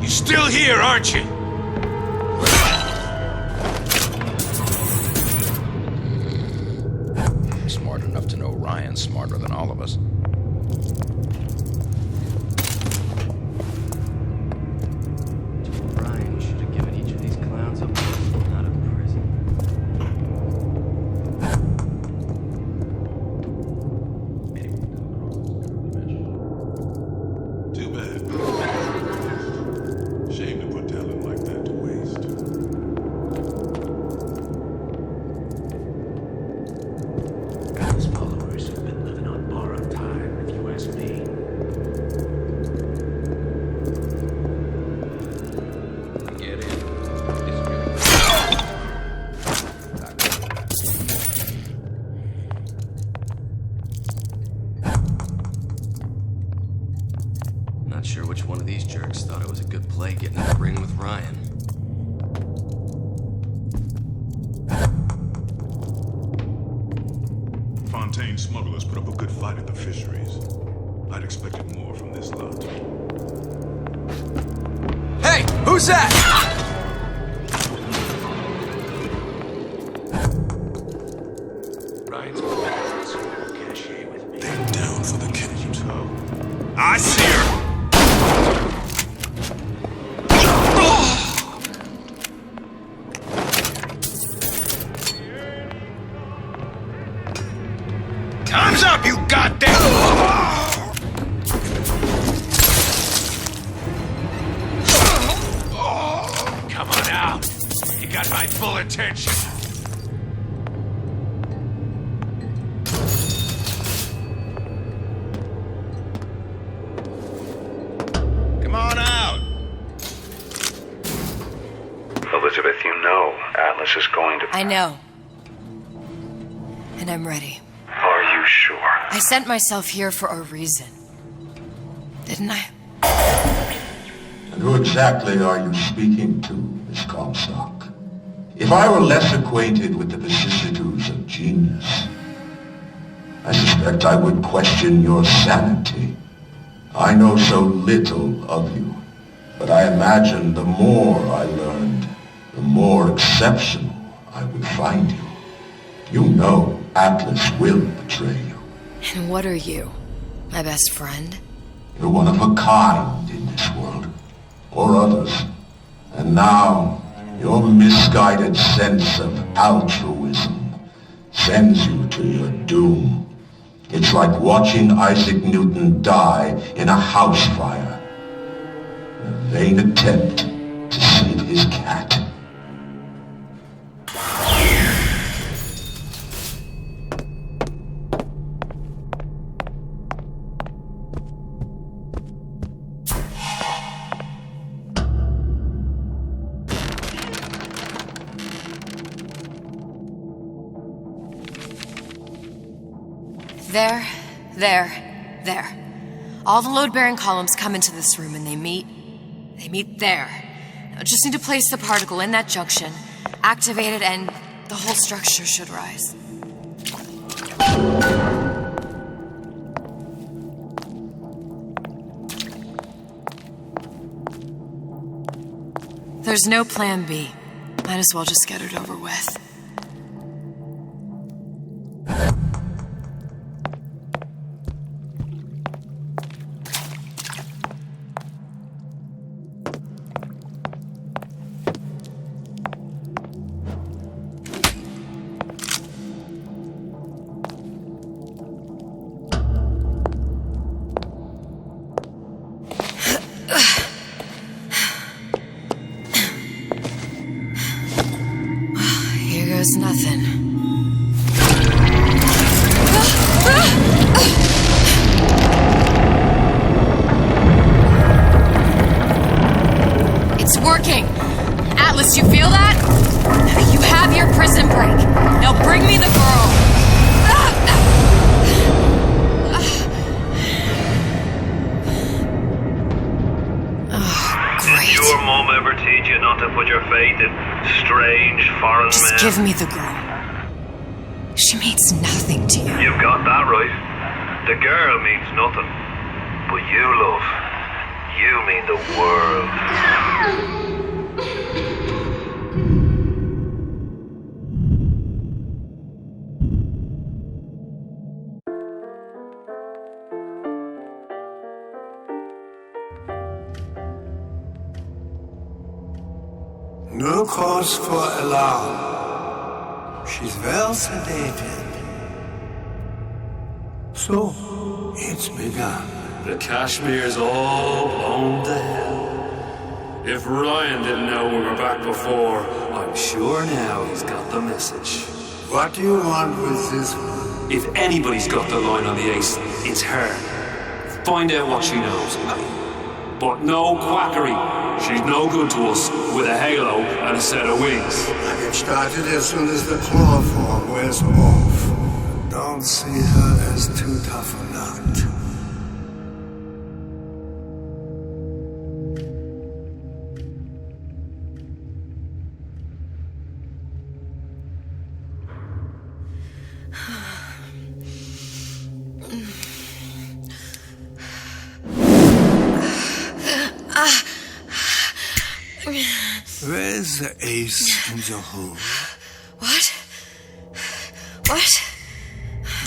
Still here, aren't you? Smart enough to know Ryan's smarter than all of us. Ryan should have given each of these clowns a puzzle out of prison. Too bad. Shame to put talent like that to waste. His followers have been living on borrowed time, if you ask me. Get in. Not sure which one of these jerks thought it was a good play getting in the ring with Ryan. Fontaine smugglers put up a good fight at the fisheries. I'd expected more from this lot. Hey, who's that? Ryan's built up considerable cachet with me. They're down for the count. I see her! Time's up, you goddamn! Come on out. You got my full attention. Come on out. Elizabeth, you know Atlas is going to... I know. And I'm ready. Are you sure? I sent myself here for a reason. Didn't I? And who exactly are you speaking to, Miss Comstock? If I were less acquainted with the vicissitudes of genius, I suspect I would question your sanity. I know so little of you, but I imagine the more I learned, the more exceptional I would find you. You know Atlas will betray you. And what are you? My best friend? You're one of a kind in this world, or others. And now, your misguided sense of altruism sends you to your doom. It's like watching Isaac Newton die in a house fire. A vain attempt to save his cat. There. All the load-bearing columns come into this room and they meet there. Now, just need to place the particle in that junction, activate it, and the whole structure should rise. There's no plan B. Might as well just get it over with. Nothing. It's working! Atlas, you feel that? You have your prison break. Now bring me the girl! Did your mom ever teach you not to put your faith in strange foreign men? Just give me the girl. She means nothing to you. You've got that right. The girl means nothing. But you, love, you mean the world. No cause for alarm. She's well sedated. So, it's begun. The Kashmir's all blown to hell. If Ryan didn't know we were back before, I'm sure now he's got the message. What do you want with this one? If anybody's got the line on the ace, it's her. Find out what she knows. But no quackery. She's no good to us with a halo and a set of wings. I get started as soon as the chloroform wears off. Don't see her as too tough a nut. Where's the ace in the hole? What? What?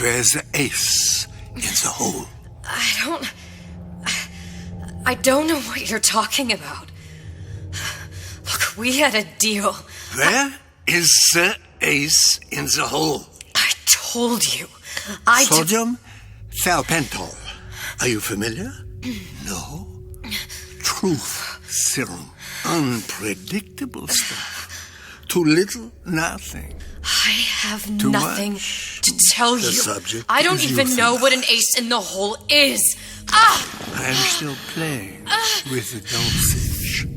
Where's the ace in the hole? I don't know what you're talking about. Look, we had a deal. Where is the ace in the hole? I told you. Sodium thiopental. Are you familiar? No. Truth serum. Unpredictable stuff. Too little, nothing. I have Too nothing much. to tell The you. subject I don't is even know euthanasia. what an ace in the hole is. Ah! I am still playing with the dosage.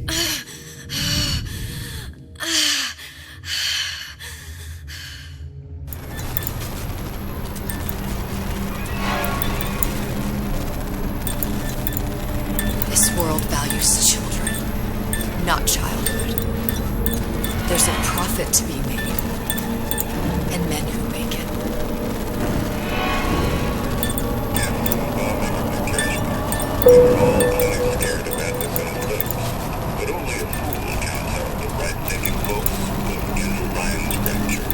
This world values children, not childhood. There's a profit to be made, and men who make it. But only a fool counts out the right-thinking folks who have killed Ryan's rapture.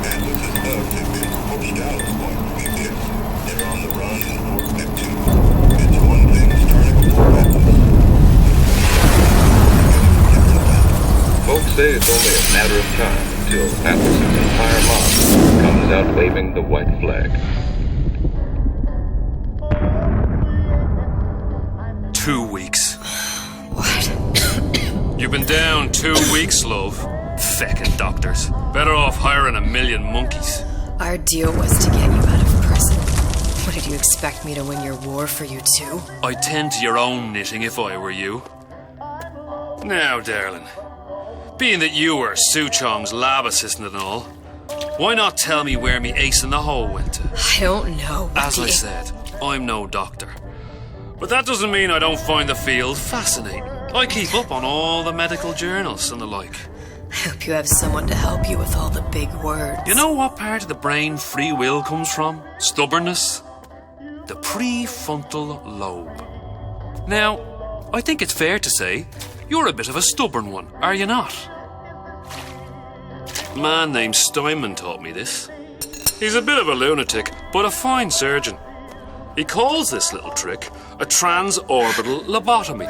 Atlas's thugs have been pushed out on Prometheus. They're on the run in Fort Neptune. It's one thing starting a war Atlas. Folks say it's only a matter of time until Atlas's entire mob comes out waving the white flag. 2 weeks. What? You've been down 2 weeks, love. Feckin' doctors. Better off hiring 1,000,000 monkeys. Our deal was to get you out of prison. What, did you expect me to win your war for you too? I'd tend to your own knitting if I were you. Now, darling, being that you were Su Chong's lab assistant and all, why not tell me where me ace in the hole went to? I don't know. As I said, I'm no doctor. But that doesn't mean I don't find the field fascinating. I keep up on all the medical journals and the like. I hope you have someone to help you with all the big words. You know what part of the brain free will comes from? Stubbornness? The prefrontal lobe. Now, I think it's fair to say you're a bit of a stubborn one, are you not? A man named Steinman taught me this. He's a bit of a lunatic, but a fine surgeon. He calls this little trick a transorbital lobotomy.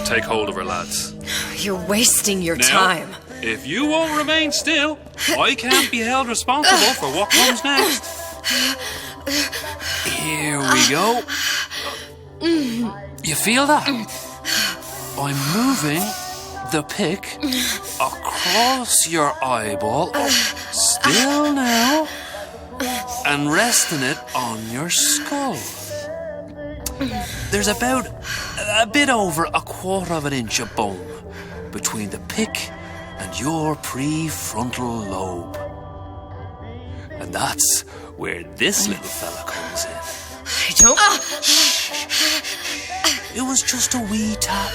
Take hold of her, lads. You're wasting your Now, time. If you won't remain still, I can't be held responsible for what comes next. Here we go. You feel that? I'm moving the pick across your eyeball, still now, and resting it on your skull. There's about a bit over 1/4 inch of bone between the pick and your prefrontal lobe. And that's where this little fella comes in. I don't... It was just a wee tap.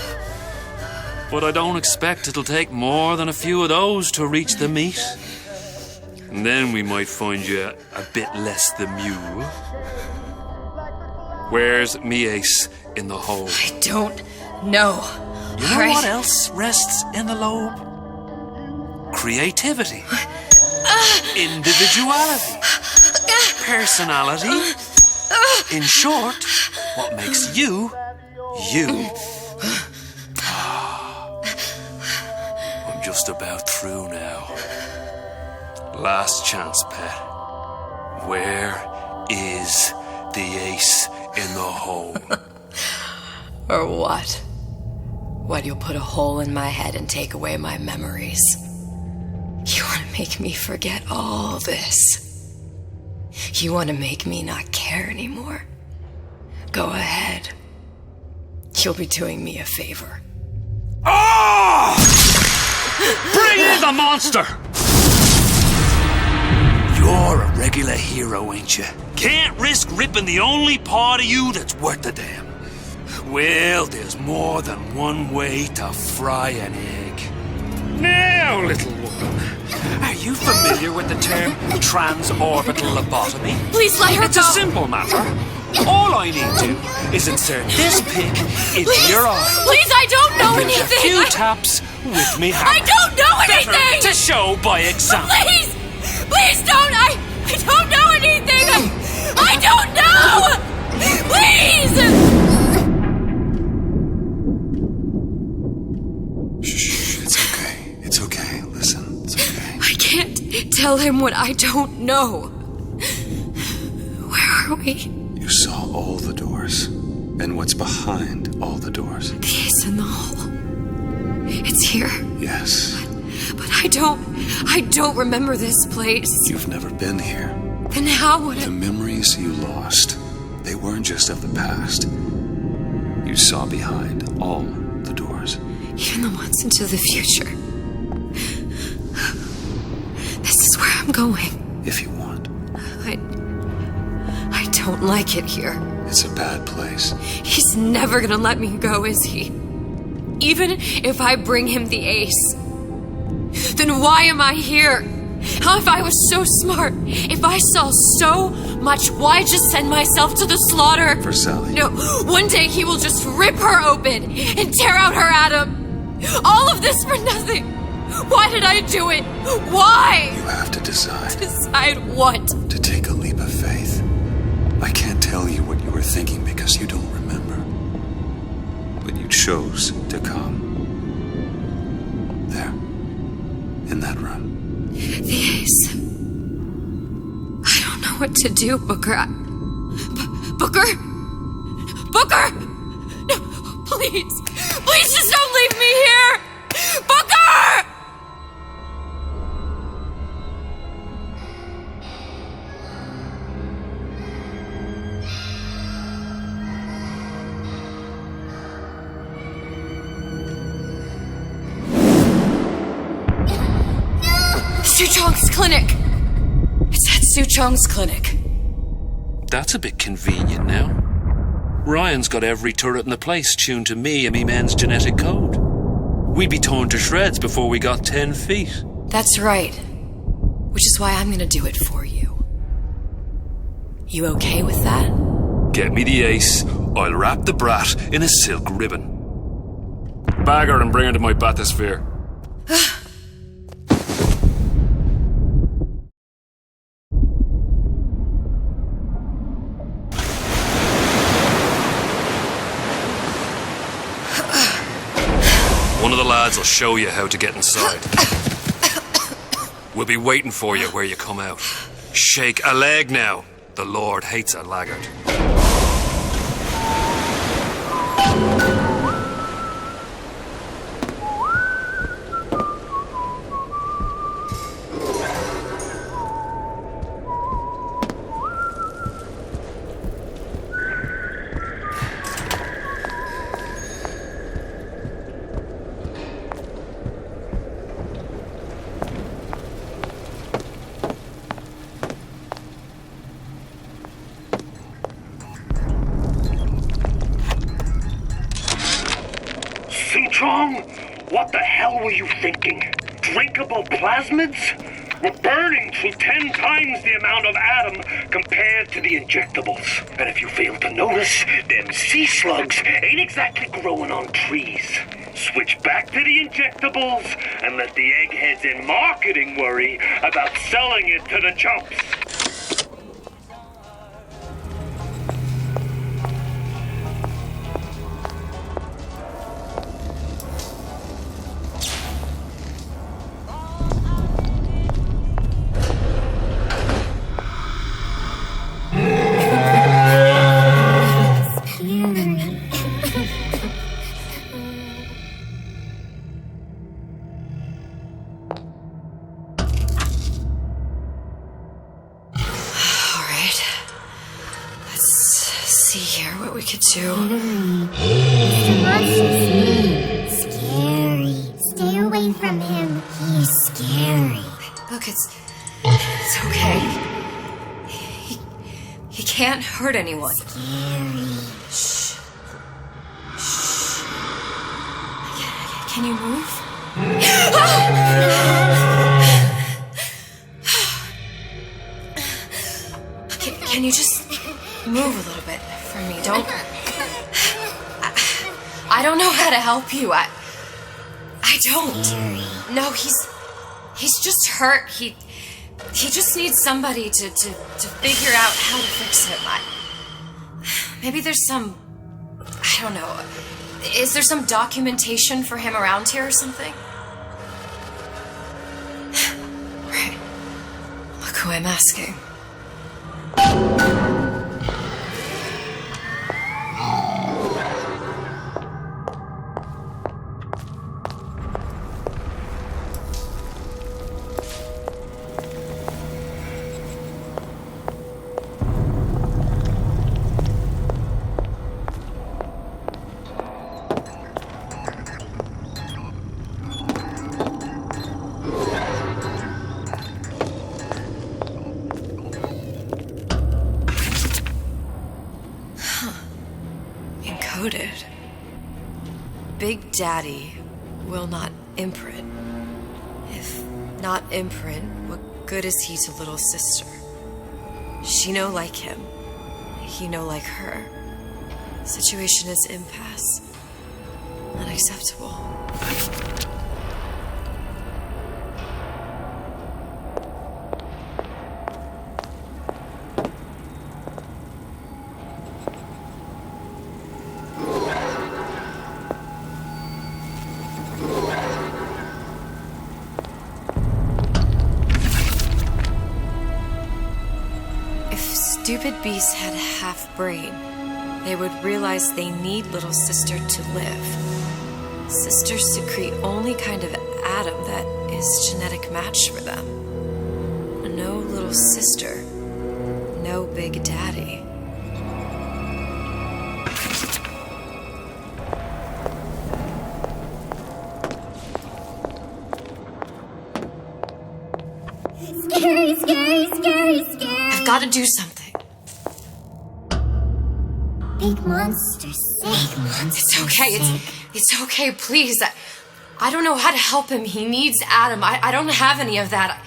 But I don't expect it'll take more than a few of those to reach the meat. And then we might find you a bit less than mule. Where's me ace in the hole? I don't know. You know what else rests in the lobe? Creativity. Individuality. Personality. In short, what makes you, you. I'm just about through now. Last chance, pet. Where is the ace in the hole? Or what? What, you'll put a hole in my head and take away my memories? You want to make me forget all this? You want to make me not care anymore? Go ahead. You'll be doing me a favor. Ah! Bring in the monster! You're a regular hero, ain't you? Can't risk ripping the only part of you that's worth a damn. Well, there's more than one way to fry an egg. Now, little woman, are you familiar with the term transorbital lobotomy? Please let her It's go. a simple matter. All I need to is insert this pick into your eye. Please, I don't know There's anything. a few taps with me hammer. I don't know anything. Better to show by example. Please, please don't. I don't know anything. I don't know. Please. Shh, it's okay. It's okay. Listen, it's okay. I can't tell him what I don't know. Where are we? You saw all the doors. And what's behind all the doors? The ace in the hole. It's here. Yes. But I don't remember this place. You've never been here. Then how would The memories you lost, they weren't just of the past. You saw behind all the doors. Even the ones into the future. This is where I'm going. If you want. I don't like it here. It's a bad place. He's never gonna let me go, is he? Even if I bring him the ace. Then why am I here? How if I was so smart? If I saw so much, why just send myself to the slaughter? For Sally. No, one day he will just rip her open and tear out her atom. All of this for nothing. Why did I do it? Why? You have to decide. Decide what? To take a leap of faith. I can't tell you what you were thinking because you don't remember. But you chose to come. There. In that room. The ace. I don't know what to do, Booker. Booker? Booker! No, please. Please just don't leave me here! Booker! Suchong's clinic! It's at Suchong's clinic. That's a bit convenient now. Ryan's got every turret in the place tuned to me and me men's genetic code. we'd be torn to shreds before we got 10 feet. That's right. Which is why I'm gonna do it for you. You okay with that? Get me the ace, I'll wrap the brat in a silk ribbon. Bag her and bring her to my bathysphere. One of the lads will show you how to get inside. We'll be waiting for you where you come out. Shake a leg now. The Lord hates a laggard. What the hell were you thinking? Drinkable plasmids? We're burning through 10 times the amount of atom compared to the injectables. And if you fail to notice, them sea slugs ain't exactly growing on trees. Switch back to the injectables and let the eggheads in marketing worry about selling it to the chumps. Mr. Monster's mean. Scary. Stay away from him. He's scary. Look, it's okay. He can't hurt anyone. Scary. Shh. Shh. Can you move? Can you just move a little bit for me? Don't... I don't know how to help you. I don't. No, he's just hurt. He just needs somebody to figure out how to fix him. Maybe there's some... I don't know. Is there some documentation for him around here or something? Right. Look who I'm asking. Encoded. Big Daddy will not imprint. If not imprint, what good is he to little sister? She no like him. He no like her. Situation is impasse. Unacceptable. Stupid beasts had half brain. They would realize they need little sister to live. Sisters secrete only kind of atom that is genetic match for them. No little sister. No Big Daddy. Scary, scary, scary, scary. I've got to do something. Big monster sick. Big monster It's okay. sick. It's okay, please. I don't know how to help him. He needs Adam. I don't have any of that.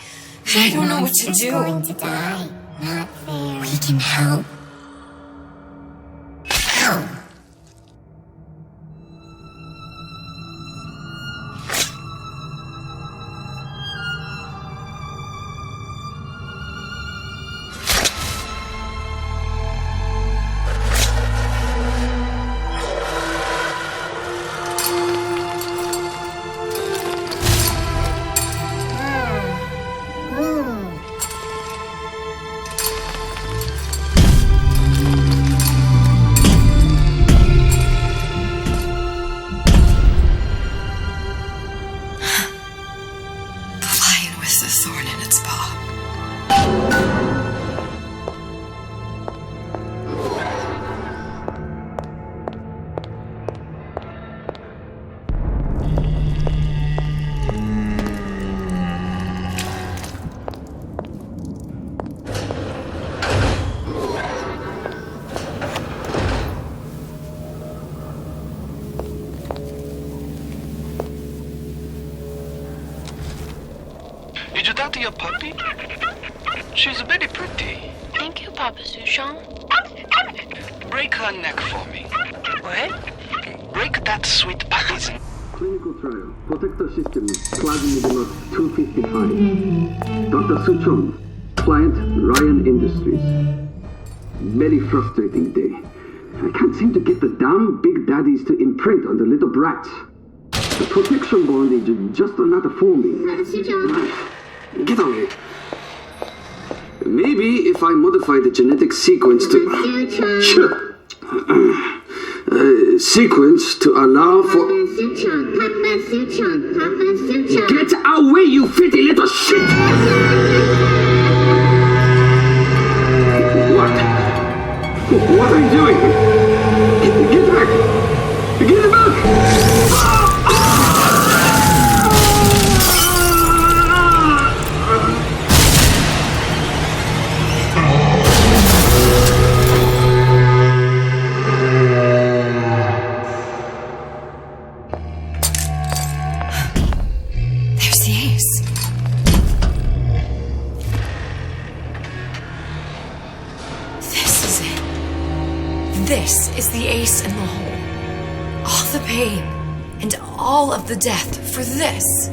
I don't know what to do. He's going to die. Not fair. We can help. Help. Did you talk to your puppy? She's very pretty. Thank you, Papa Suchong. Break her neck for me. What? Break that sweet puppy's neck. Clinical trial. Protector system. Plasma velocity 255. Dr. Suchong. Client Ryan Industries. Very frustrating day. I can't seem to get the damn big daddies to imprint on the little brats. The protection bondage is just not forming. Get on it. Maybe if I modify the genetic sequence to... sequence to allow for... Get away, you fitty little shit! What are you doing? Get back! Get back! This is the ace in the hole. All the pain and all of the death for this.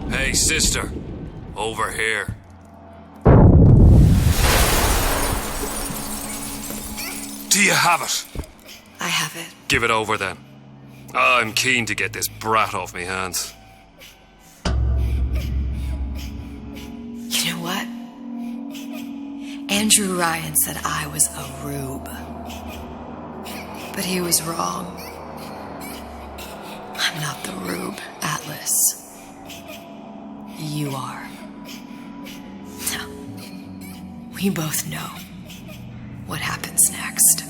Hey, sister. Over here. Do you have it? I have it. Give it over then. I'm keen to get this brat off me hands. You know what? Andrew Ryan said I was a rube. But he was wrong. I'm not the rube, Atlas. You are. Now, we both know what happens next.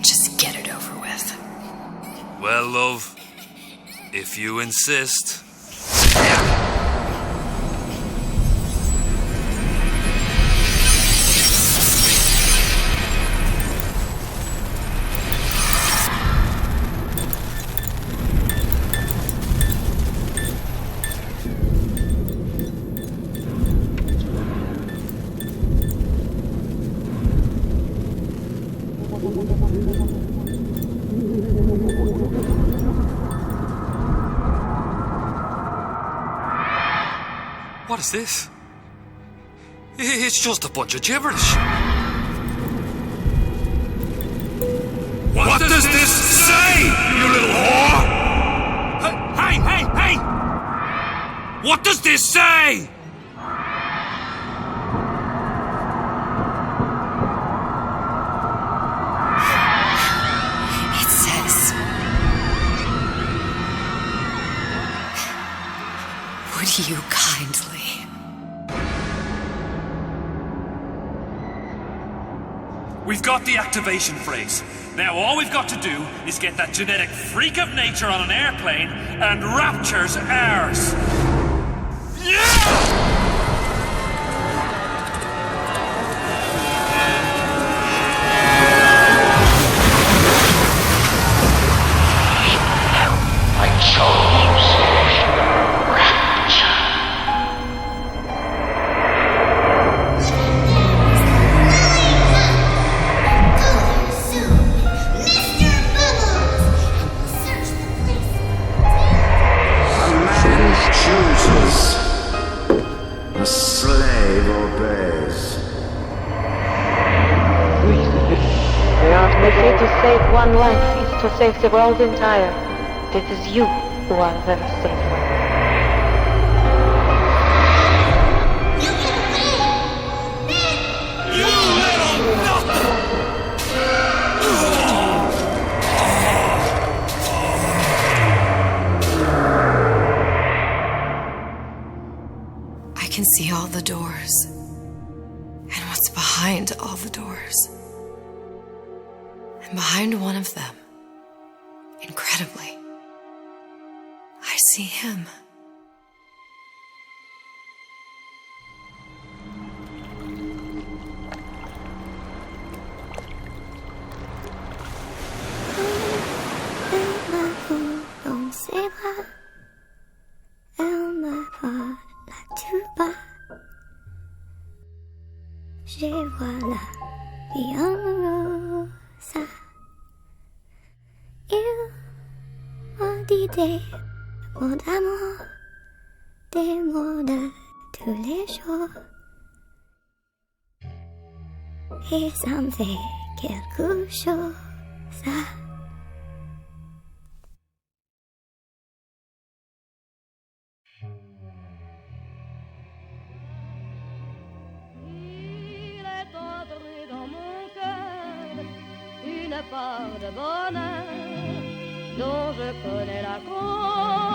Just get it over with. Well, love, if you insist. What is this? It's just a bunch of gibberish. What does this say, you little whore? Hey! What does this say? Would you kindly? We've got the activation phrase. Now all we've got to do is get that genetic freak of nature on an airplane and Rapture's ours. Yeah! A slave obeys. They say to save one life is to save the world entire. It is you who are the safe one. I can see all the doors, and what's behind all the doors. And behind one of them, incredibly, I see him. Dans ses bras, elle me parle tout bas. Je vois la vie en rosa. Il m'a dit des mots d'amour, des mots de tous les jours. Et ça me fait quelque chose. Une part de bonheur dont je connais la cause.